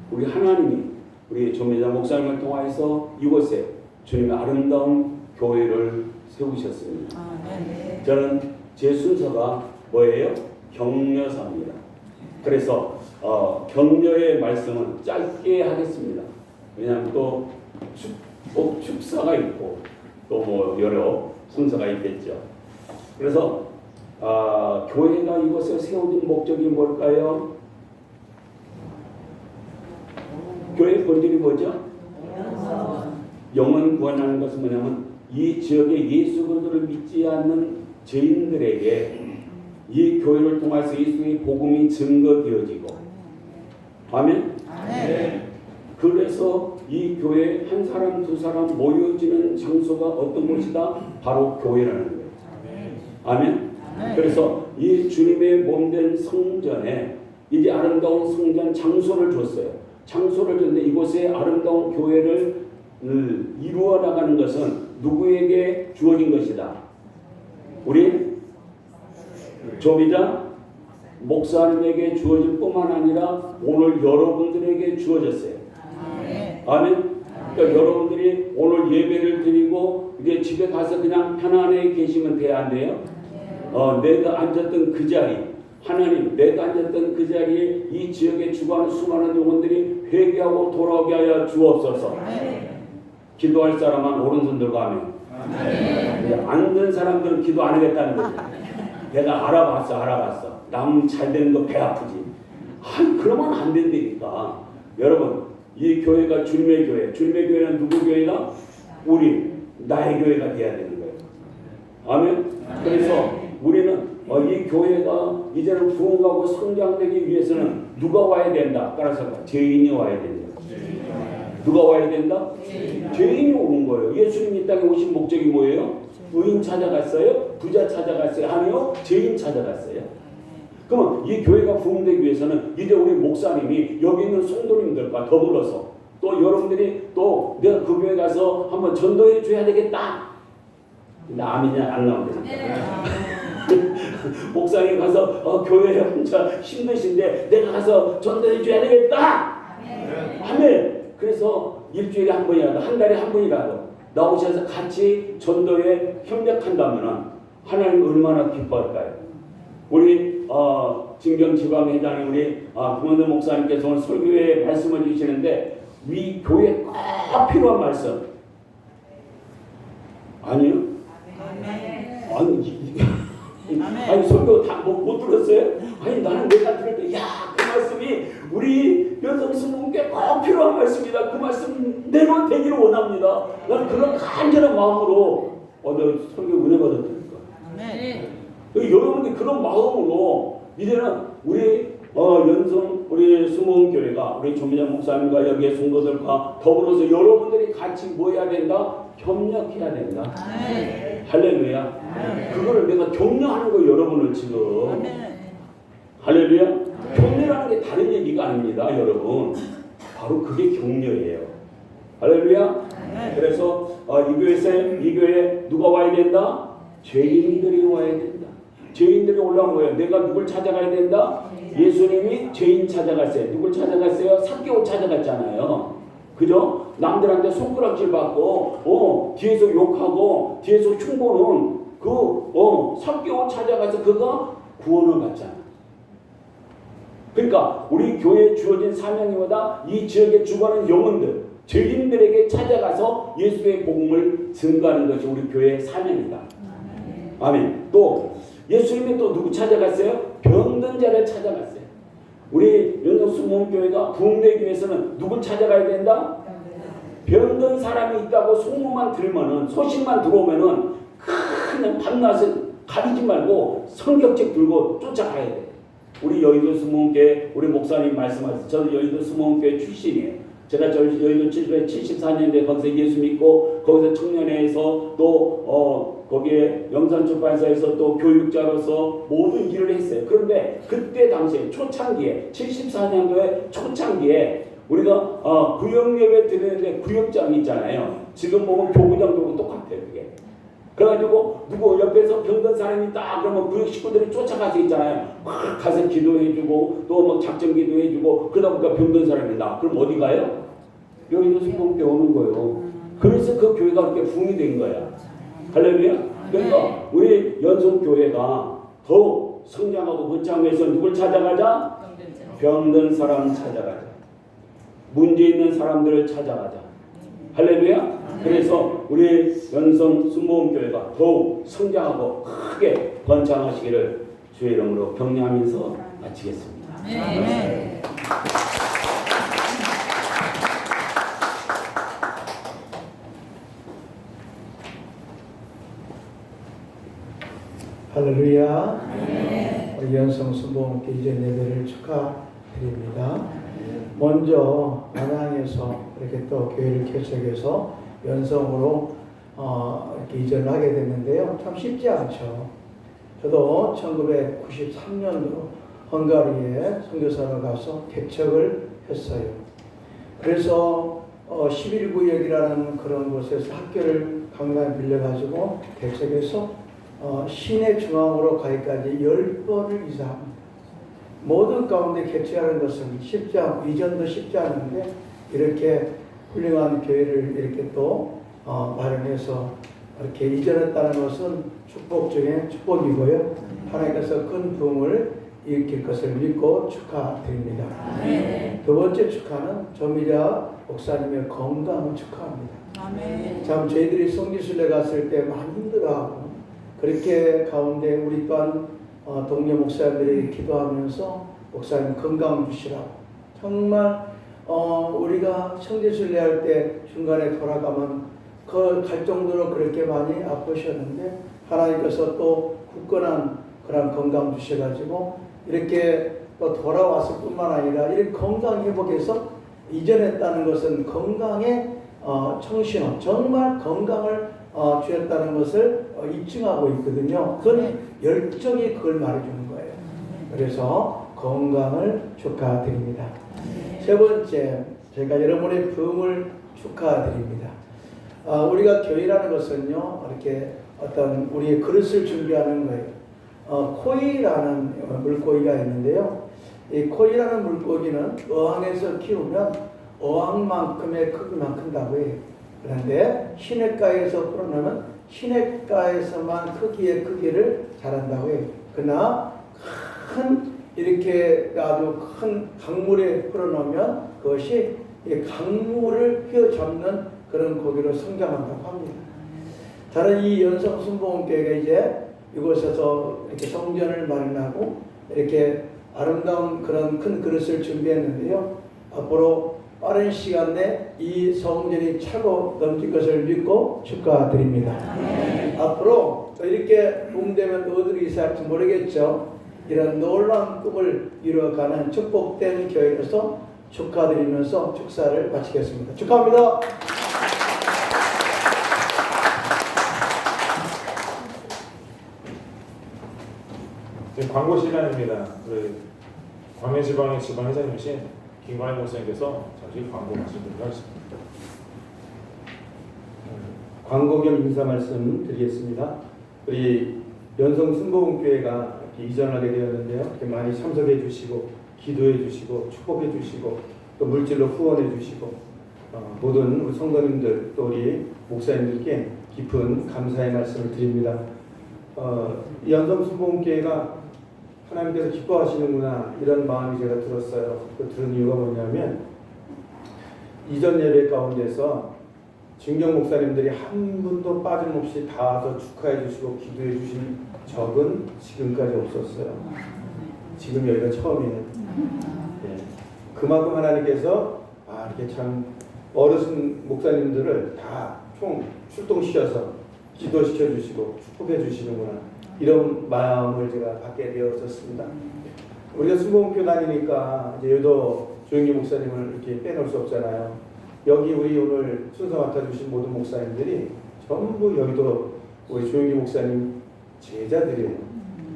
우리 하나님이 우리 조미자 목사님을 통하여서 이곳에 주님의 아름다운 교회를 세우셨습니다. 저는 제 순서가 뭐예요? 격려사입니다. 그래서 격려의 말씀은 짧게 하겠습니다. 왜냐하면 또 축사가 있고 또 뭐 여러 순서가 있겠죠. 그래서 교회가 이곳에 세워진 목적이 뭘까요? 교회의 본질이 뭐죠? 영혼 구원하는 것은 뭐냐면 이 지역에 예수 그리스도를 믿지 않는 죄인들에게 이 교회를 통해서 예수의 복음이 증거되어지고, 아멘? 그래서 이 교회 한 사람 두 사람 모여지는 장소가 어떤 곳이다? 바로 교회라는 거예요. 아멘? 그래서 이 주님의 몸된 성전에 이제 아름다운 성전 장소를 줬어요. 장소를 줬는데 이곳에 아름다운 교회를 이루어 나가는 것은 누구에게 주어진 것이다? 우리 조비자 목사님에게 주어질 뿐만 아니라 오늘 여러분들에게 주어졌어요. 아멘. 그러니까 여러분들이 오늘 예배를 드리고 이제 집에 가서 그냥 편안하게 계시면 돼야 안 돼요? 내가 앉았던 그 자리, 하나님, 내가 앉았던 그 자리에 이 지역에 주관하는 수많은 영혼들이 회개하고 돌아오게 하여 주옵소서. 기도할 사람은 오른손 들고 하면 앉은 사람들은 기도 안 하겠다는 거죠. 내가 알아봤어. 남 잘 되는 거 배 아프지. 그러면 안 된다니까. 여러분, 이 교회가 주님의 교회. 주님의 교회는 누구 교회다? 우리, 나의 교회가 돼야 되는 거예요. 아멘. 그래서 우리는 이 교회가 이제는 부흥하고 성장되기 위해서는 누가 와야 된다? 따라서 죄인이 와야 된다. 누가 와야 된다? 죄인이 오는 거예요. 예수님이 이 땅에 오신 목적이 뭐예요? 의인 찾아갔어요? 부자 찾아갔어요? 아니요, 죄인 찾아갔어요. 그러면 이 교회가 부흥되기 위해서는 이제 우리 목사님이 여기 있는 성도님들과 더불어서 또 여러분들이 또 내가 그 교회 가서 한번 전도해 줘야 되겠다. 근데 아멘이냐 안 나오거든요. 목사님 가서 교회에 혼자 힘드신데 내가 가서 전도해 줘야 되겠다. 아멘. 그래서 일주일에 한 번이라도, 한 달에 한 번이라도 나오셔서 같이 전도에 협력한다면 하나님 얼마나 기뻐할까요? 우리 진경지방회장의 우리 김원대 목사님께서 오늘 설교에 말씀을 주시는데 이 교회에 꼭 필요한 말씀 아니요? 아니 설교 다 못 들었어요? 아니 나는 내가 들을 때 그 말씀이 우리 연성수님께 꼭 필요한 말씀이다. 그 말씀 내로 되기를 원합니다. 나는 그런 간절한 마음으로 내가 설교 은혜 받았다니까. 여러분들 그런 마음으로 이제는 우리 연성 우리 수목교회가 우리 조미장 목사님과 여기에 성도들과 더불어서 여러분들이 같이 뭐 해야 된다? 협력해야 된다. 할렐루야. 그거를 내가 격려하는 거예요. 여러분을 지금. 할렐루야. 격려라는 게 다른 얘기가 아닙니다. 여러분. 바로 그게 격려예요. 할렐루야. 그래서 이 교회에 누가 와야 된다? 죄인들이 와야 된다. 죄인들이 올라온 거예요. 내가 누굴 찾아가야 된다? 예수님이 죄인 찾아갔어요. 누굴 찾아갔어요? 삭개오 찾아갔잖아요. 그죠? 남들한테 손가락질 받고 뒤에서 욕하고 뒤에서 흉보는 삭개오 찾아가서 그가 구원을 받잖아. 그러니까 우리 교회에 주어진 사명이 뭐다? 이 지역에 죽어가는 영혼들, 죄인들에게 찾아가서 예수의 복음을 증거하는 것이 우리 교회의 사명이다. 아멘. 또 예수님이 또 누구 찾아갔어요? 병든 자를 찾아갔어요. 우리 연덕수목교회가 부흥되기 위해서는 누굴 찾아가야 된다? 병든 사람이 있다고 소문만 들으면은, 소식만 들어오면은 그냥 밤낮을 가리지 말고 성경책 들고 쫓아가야 돼. 우리 여의도 수목교회 우리 목사님 말씀하셨어요. 저는 여의도 수목교회 출신이에요. 제가 여의도 74년대 거기서 예수 믿고 거기서 청년회에서 또 거기에 영산출판사에서 또 교육자로서 모든 일을 했어요. 그런데 그때 당시에 초창기에 74년도에 초창기에 우리가 구역예배 드리는데 구역장이 있잖아요. 지금 보면 교구장도 똑같아요. 그게. 그래가지고 누구 옆에서 병든 사람이 있다 그러면 구역 식구들이 쫓아가서 있잖아요. 막 가서 기도해주고 또 뭐 작전 기도해주고 그러다 보니까 병든 사람이 있다. 그럼 어디 가요? 여기도 수목교회 오는 거예요. 그래서 그 교회가 그렇게 붕이 된 거야. 할렐루야. 그러니까 우리 연성교회가 더 성장하고 번창해서 누굴 찾아가자? 병든 사람 찾아가자. 문제 있는 사람들을 찾아가자. 할렐루야. 그래서 우리 연성 순복음교회가 더욱 성장하고 크게 번창하시기를 주의 이름으로 격려하면서 마치겠습니다. 네. 할렐루야. 우리 연성 순복음교회 이전 예배를 축하드립니다. 먼저 안양에서 이렇게 또 교회를 개척해서 연성으로 이렇게 이전을 하게 됐는데요. 참 쉽지 않죠. 저도 1993년도 헝가리에 선교사로 가서 개척을 했어요. 그래서 11구역이라는 그런 곳에서 학교를 강단에 빌려가지고 개척해서 시내 중앙으로 가기까지 10번을 이상합니다. 모든 가운데 개척하는 것은 쉽지 않고 이전도 쉽지 않은데 이렇게 훌륭한 교회를 이렇게 또 마련해서 이렇게 이전했다는 것은 축복 중에 축복이고요. 하나님께서 큰 부흥을 일으킬 것을 믿고 축하드립니다. 두 번째 축하는 조미자 목사님의 건강을 축하합니다. 참 저희들이 성지순례 갔을 때 많이 힘들어하고 그렇게 가운데 우리 또한 동료 목사님들이 기도하면서 목사님 건강 주시라고 정말 우리가 성지순례할 때 중간에 돌아가면 갈 정도로 그렇게 많이 아프셨는데 하나님께서 또 굳건한 그런 건강 주셔가지고 이렇게 또 돌아왔을 뿐만 아니라 이렇게 건강 회복해서 이전했다는 것은 건강의 청신호 정말 건강을 주셨다는 것을 입증하고 있거든요. 그건 열정이 그걸 말해주는 거예요. 그래서 건강을 축하드립니다. 세 번째, 제가 여러분의 부흥을 축하드립니다. 우리가 교회라는 것은요, 이렇게 어떤 우리의 그릇을 준비하는 거예요. 코이라는 물고기가 있는데요. 이 코이라는 물고기는 어항에서 키우면 어항만큼의 크기만 큰다고 해요. 그런데 시냇가에서 풀어놓으면 시냇가에서만 크기를 자란다고 해요. 그러나 이렇게 아주 큰 강물에 풀어놓으면 그것이 강물을 휘어잡는 그런 고기로 성장한다고 합니다. 저는 이 연성 순복음교회가 이제 이곳에서 이렇게 성전을 마련하고 이렇게 아름다운 그런 큰 그릇을 준비했는데요. 앞으로 빠른 시간 내 이 성전이 차고 넘칠 것을 믿고 축하드립니다. 앞으로 이렇게 봄되면 어디로 이사할지 모르겠죠. 이런 놀라운 꿈을 이루어가는 축복된 교회로서 축하드리면서 축사를 마치겠습니다. 축하합니다. 지금 광고 시간입니다. 우리 광해지방의 지방회장님이신 김광희 목사님께서 잠시 광고 말씀드리도록 하겠습니다. 광고 겸 인사 말씀 드리겠습니다. 우리 연성 순복음교회가 이렇게 이전하게 되었는데요. 이렇게 많이 참석해 주시고 기도해 주시고 축복해 주시고 또 물질로 후원해 주시고 모든 우리 성도님들 또 우리 목사님들께 깊은 감사의 말씀을 드립니다. 연성 순복음교회가 하나님께서 기뻐하시는구나 이런 마음이 제가 들었어요. 그 들은 이유가 뭐냐면 이전 예배 가운데서 진경 목사님들이 한 분도 빠짐없이 다 와서 축하해 주시고 기도해 주신 적은 지금까지 없었어요. 지금 여기가 처음이에요. 네. 그만큼 하나님께서 이렇게 참 어르신 목사님들을 다 총 출동시켜서 기도시켜 주시고 축복해 주시는구나 이런 마음을 제가 갖게 되었었습니다. 우리가 순복음교 다니니까 이제 여도 조영기 목사님을 이렇게 빼놓을 수 없잖아요. 여기 우리 오늘 순서 맡아주신 모든 목사님들이 전부 여기도 우리 조영기 목사님 제자들이에요.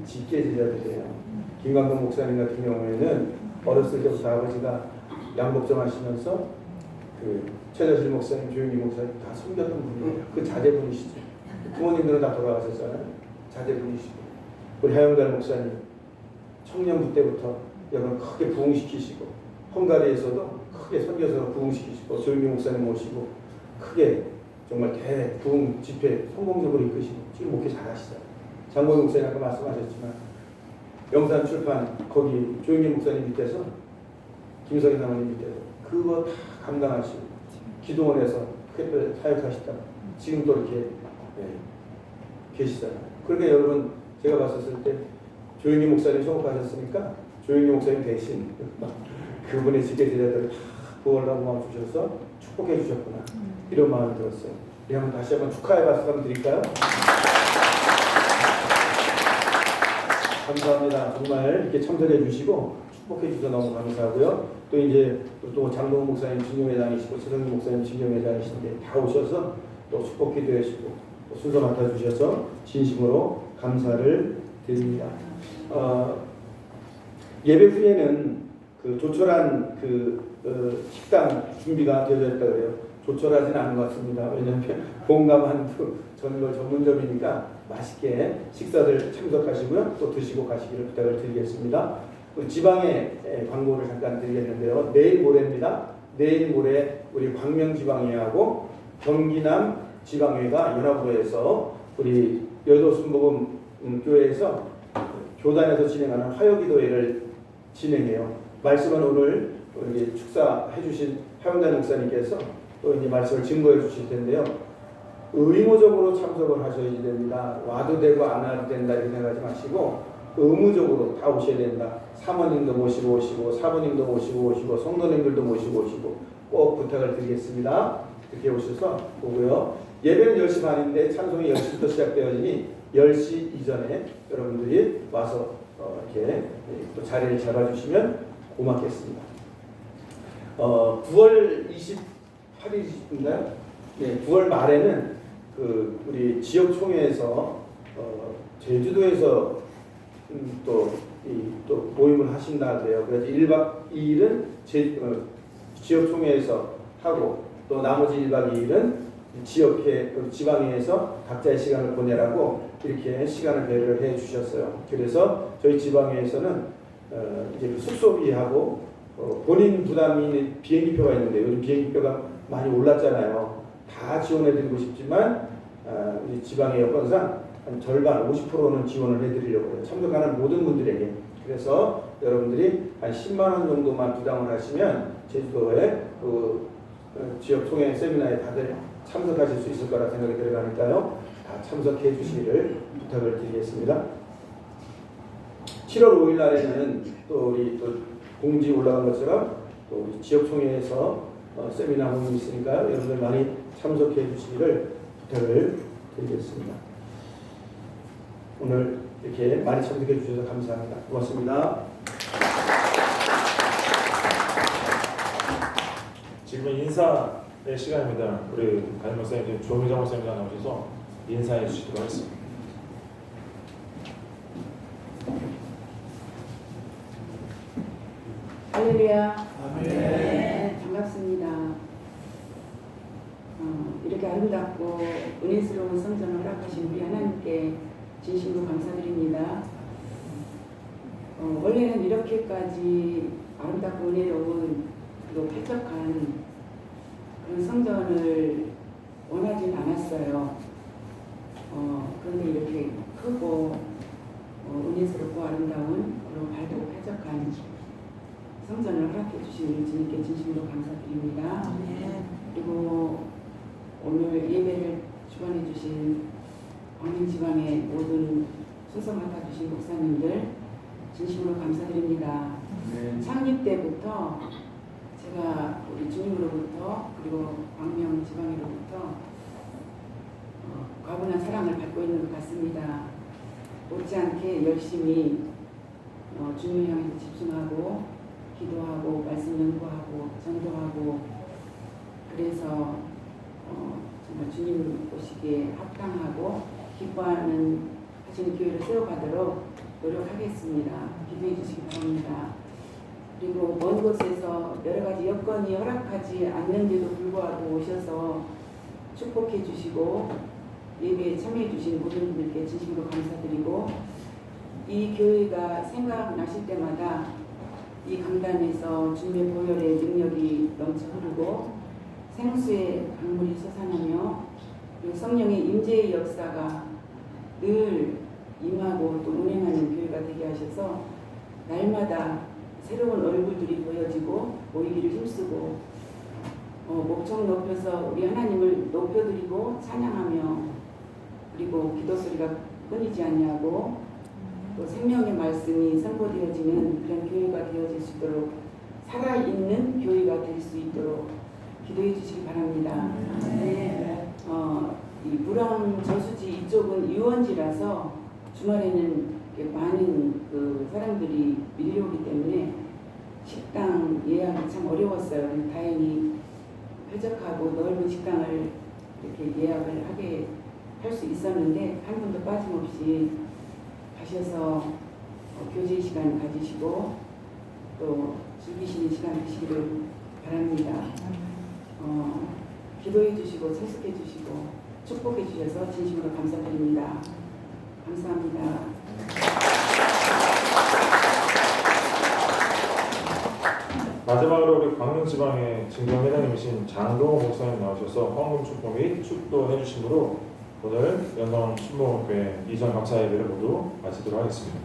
직계 제자들이에요. 김광근 목사님 같은 경우에는 어렸을 때부터 아버지가 양복점 하시면서 그 최저실 목사님, 조영기 목사님 다 섬겼던 분이에요. 그 자제분이시죠. 부모님들은 다 돌아가셨잖아요. 자제분이시고 우리 하영달 목사님 청년부 때부터 여러분 크게 부흥시키시고 헝가리에서도 크게 선교사로 부흥시키시고 조영기 목사님 모시고 크게 정말 대부흥 집회 성공적으로 이끄시고 지금 목회 잘하시잖아요. 장고희 목사님 아까 말씀하셨지만 영산 출판 거기 조영기 목사님 밑에서 김석희 사모님 밑에서 그거 다 감당하시고 기도원에서 크게 사역하시다가 지금 또 이렇게 계시잖아요. 그러니까 여러분 제가 봤었을 때 조영기 목사님 소속하셨으니까 조영기 목사님 대신 그분의 직계 제자들을 다 구원하고 마음 주셔서 축복해 주셨구나 이런 마음이 들었어요. 우리 한번 다시 한번 축하의 박수 한번 드릴까요? 감사합니다. 정말 이렇게 참석해 주시고 축복해 주셔서 너무 감사하고요. 또 이제 또 장동훈 목사님 진경회장이시고 최성기 목사님 진경회장이신데 다 오셔서 또 축복 기도해 주시고 또 순서 맡아 주셔서 진심으로 감사를 드립니다. 예배 후에는 그 조촐한 식당 준비가 되어져 있다 그래요. 조촐하지는 않은 것 같습니다. 왜냐하면 봉감한두 전문점이니까 맛있게 식사들 참석하시고요. 또 드시고 가시기를 부탁을 드리겠습니다. 지방에 광고를 잠깐 드리겠는데요. 내일 모레입니다. 내일 모레 우리 광명지방회하고 경기남 지방회가 연합회에서 우리 여도순복음 교회에서 교단에서 진행하는 화요기도회를 진행해요. 말씀은 오늘 이제 축사해 주신 하영단 목사님께서 또 이제 말씀을 증거해 주실 텐데요. 의무적으로 참석을 하셔야 됩니다. 와도 되고 안 와도 된다 이렇게 생각하지 마시고 의무적으로 다 오셔야 된다. 사모님도 모시고 오시고 사부님도 모시고 오시고 성도님들도 모시고 오시고 꼭 부탁을 드리겠습니다. 이렇게 오셔서 보고요. 예배는 10시 반인데 찬송이 10시부터 시작되어지니 10시 이전에 여러분들이 와서 이렇게 또 자리를 잡아주시면 고맙겠습니다. 9월 28일인가요? 네, 9월 말에는 우리 지역 총회에서 제주도에서 또 모임을 하신다 그래요. 그래서 1박 2일은 지역 총회에서 하고 또 나머지 1박 2일은 지방회에서 각자의 시간을 보내라고 이렇게 시간을 배려를 해 주셨어요. 그래서 저희 지방회에서는 이제 숙소비하고 본인 부담이 비행기표가 있는데 요즘 비행기표가 많이 올랐잖아요. 다 지원해드리고 싶지만 우리 지방의 여건상 한 절반 50%는 지원을 해드리려고 해요. 참석하는 모든 분들에게. 그래서 여러분들이 한 10만 원 정도만 부담을 하시면 제주도에 지역 총회 세미나에 다들 참석하실 수 있을 거라 생각이 들어가니까요. 다 참석해 주시기를 부탁을 드리겠습니다. 7월 5일 날에는 또 우리 또 공지 올라간 것처럼 또 우리 지역 총회에서 세미나 모임이 있으니까요. 여러분들 많이 참석해 주시기를 부탁을 드리겠습니다. 오늘 이렇게 많이 참석해 주셔서 감사합니다. 고맙습니다. 지금 인사의 시간입니다. 우리 담임 목사님, 조미정 목사님 나오셔서 인사해 주시도록 하겠습니다. 할렐루야. 네, 반갑습니다. 이렇게 아름답고 은혜스러운 성전을 허락하신 우리 하나님께 진심으로 감사드립니다. 원래는 이렇게까지 아름답고 은혜로운 그리고 쾌적한 그런 성전을 원하진 않았어요. 그런데 이렇게 크고 은혜스럽고 아름다운 그리고 밝고 쾌적한 성전을 허락해 주신 우리 주님께 진심으로 감사드립니다. 그리고 오늘 예배를 주관해 주신 광명지방의 모든 순서 맡아주신 목사님들 진심으로 감사드립니다. 창립 때부터 제가 우리 주님으로부터 그리고 광명지방으로부터 과분한 사랑을 받고 있는 것 같습니다. 못지않게 열심히 주님을 향해 집중하고 기도하고 말씀 연구하고 전도하고 그래서 정말 주님 보시기에 합당하고 기뻐하는 하시는 교회를 세워가도록 노력하겠습니다. 기도해 주시기 바랍니다. 그리고 먼 곳에서 여러 가지 여건이 허락하지 않는데도 불구하고 오셔서 축복해 주시고 예배에 참여해 주신 모든 분들께 진심으로 감사드리고 이 교회가 생각나실 때마다 이 강단에서 주님의 보혈의 능력이 넘쳐 흐르고 생수의 강물이 솟아나며 성령의 임재의 역사가 늘 임하고 또 운행하는 교회가 되게 하셔서 날마다 새로운 얼굴들이 보이기를 힘쓰고 목청 높여서 우리 하나님을 높여드리고 찬양하며 그리고 기도 소리가 끊이지 않냐고 또 생명의 말씀이 선포되어지는 그런 교회가 되어질 수 있도록 살아있는 교회가 될 수 있도록 기도해 주시기 바랍니다. 이 불황 저수지 이쪽은 유원지라서 주말에는 이렇게 많은 그 사람들이 밀려오기 때문에 식당 예약이 참 어려웠어요. 다행히 쾌적하고 넓은 식당을 이렇게 예약을 하게 할 수 있었는데 한 분도 빠짐없이 가셔서 교제 시간 가지시고 또 즐기시는 시간 되시기를 바랍니다. 기도해 주시고 참석해 주시고 축복해 주셔서 진심으로 감사드립니다. 감사합니다. 마지막으로 우리 광명지방의 진경회장님이신 장동호 목사님 나오셔서 헌금 축복 및 축도해 주심으로 오늘 연성 순복음교회 이전 감사 예배를 모두 마치도록 하겠습니다.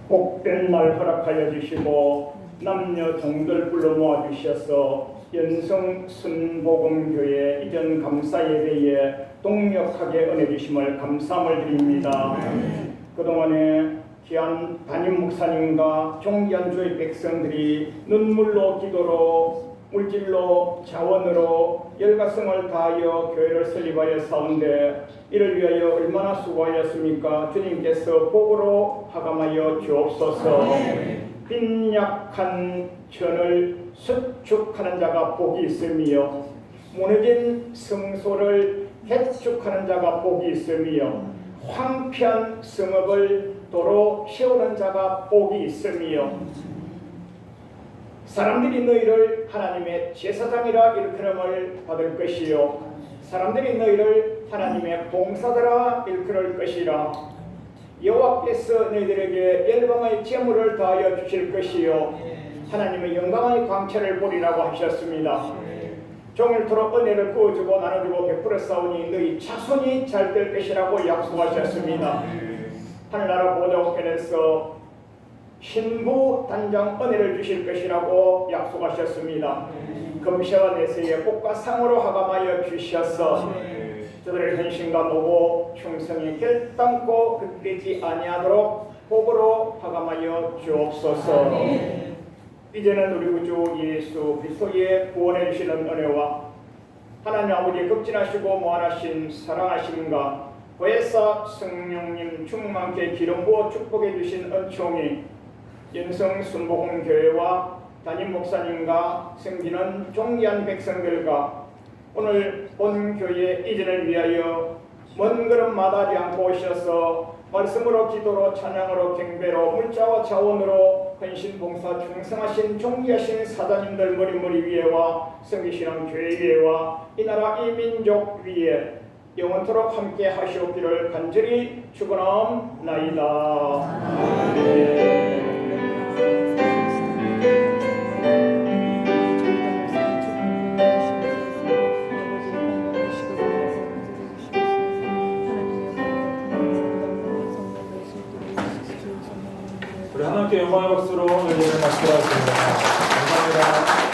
복된 날 허락하여 주시고 남녀 동들 불러 모아 주셔서 연성 순복음교회 이전 감사 예배에 동력하게 은혜 주심을 감사함을 드립니다. 그동안에 귀한 담임 목사님과 존귀한 주의 백성들이 눈물로 기도로 물질로 자원으로 열과성을 다하여 교회를 설립하여 싸운데 이를 위하여 얼마나 수고하였습니까? 주님께서 복으로 하감하여 주옵소서. 빈약한 천을 수축하는 자가 복이 있으며 무너진 성소를 개축하는 자가 복이 있으며 황폐한 성읍을 도로 세우는 자가 복이 있으며 사람들이 너희를 하나님의 제사장이라 일컬음을 받을 것이요 사람들이 너희를 하나님의 봉사자라 일컬을 것이라. 여호와께서 너희들에게 열방의 재물을 다하여 주실 것이요 하나님의 영광의 광채를 보리라고 하셨습니다. 종일토록 은혜를 구워주고 나눠주고 베풀어 싸우니 너희 자손이 잘 될 것이라고 약속하셨습니다. 하늘나라 보좌우편에서 신부 단장 은혜를 주실 것이라고 약속하셨습니다. 금세와 내세에 복과 상으로 하감하여 주셔서 저들의 헌신과 노고 충성이 결단코 헛되지 아니하도록 복으로 하감하여 주옵소서. 이제는 우리 구주 예수 그리스도의 구원해 주시는 은혜와 하나님 아버지의 극진하시고 무한하신 사랑하심과 보혜사 성령님 충만케 기름 부어 축복해 주신 은총이 연성 순복음교회와 담임 목사님과 섬기는 존귀한 백성들과 오늘 본 교회 이전을 위하여 먼 걸음 마다하지 않고 오셔서 말씀으로 기도로 찬양으로 경배로 물자와 자원으로 헌신 봉사 충성하신 존귀하신 사장님들 머리 위에와 섬기시는 교회 위에와 이 나라 이 민족 위에 영원토록 함께 하시옵기를 간절히 축원하옵나이다. 아멘. 우리 하나님께 영광의 박수로 예배를 마치도록 하겠습니다. 감사합니다.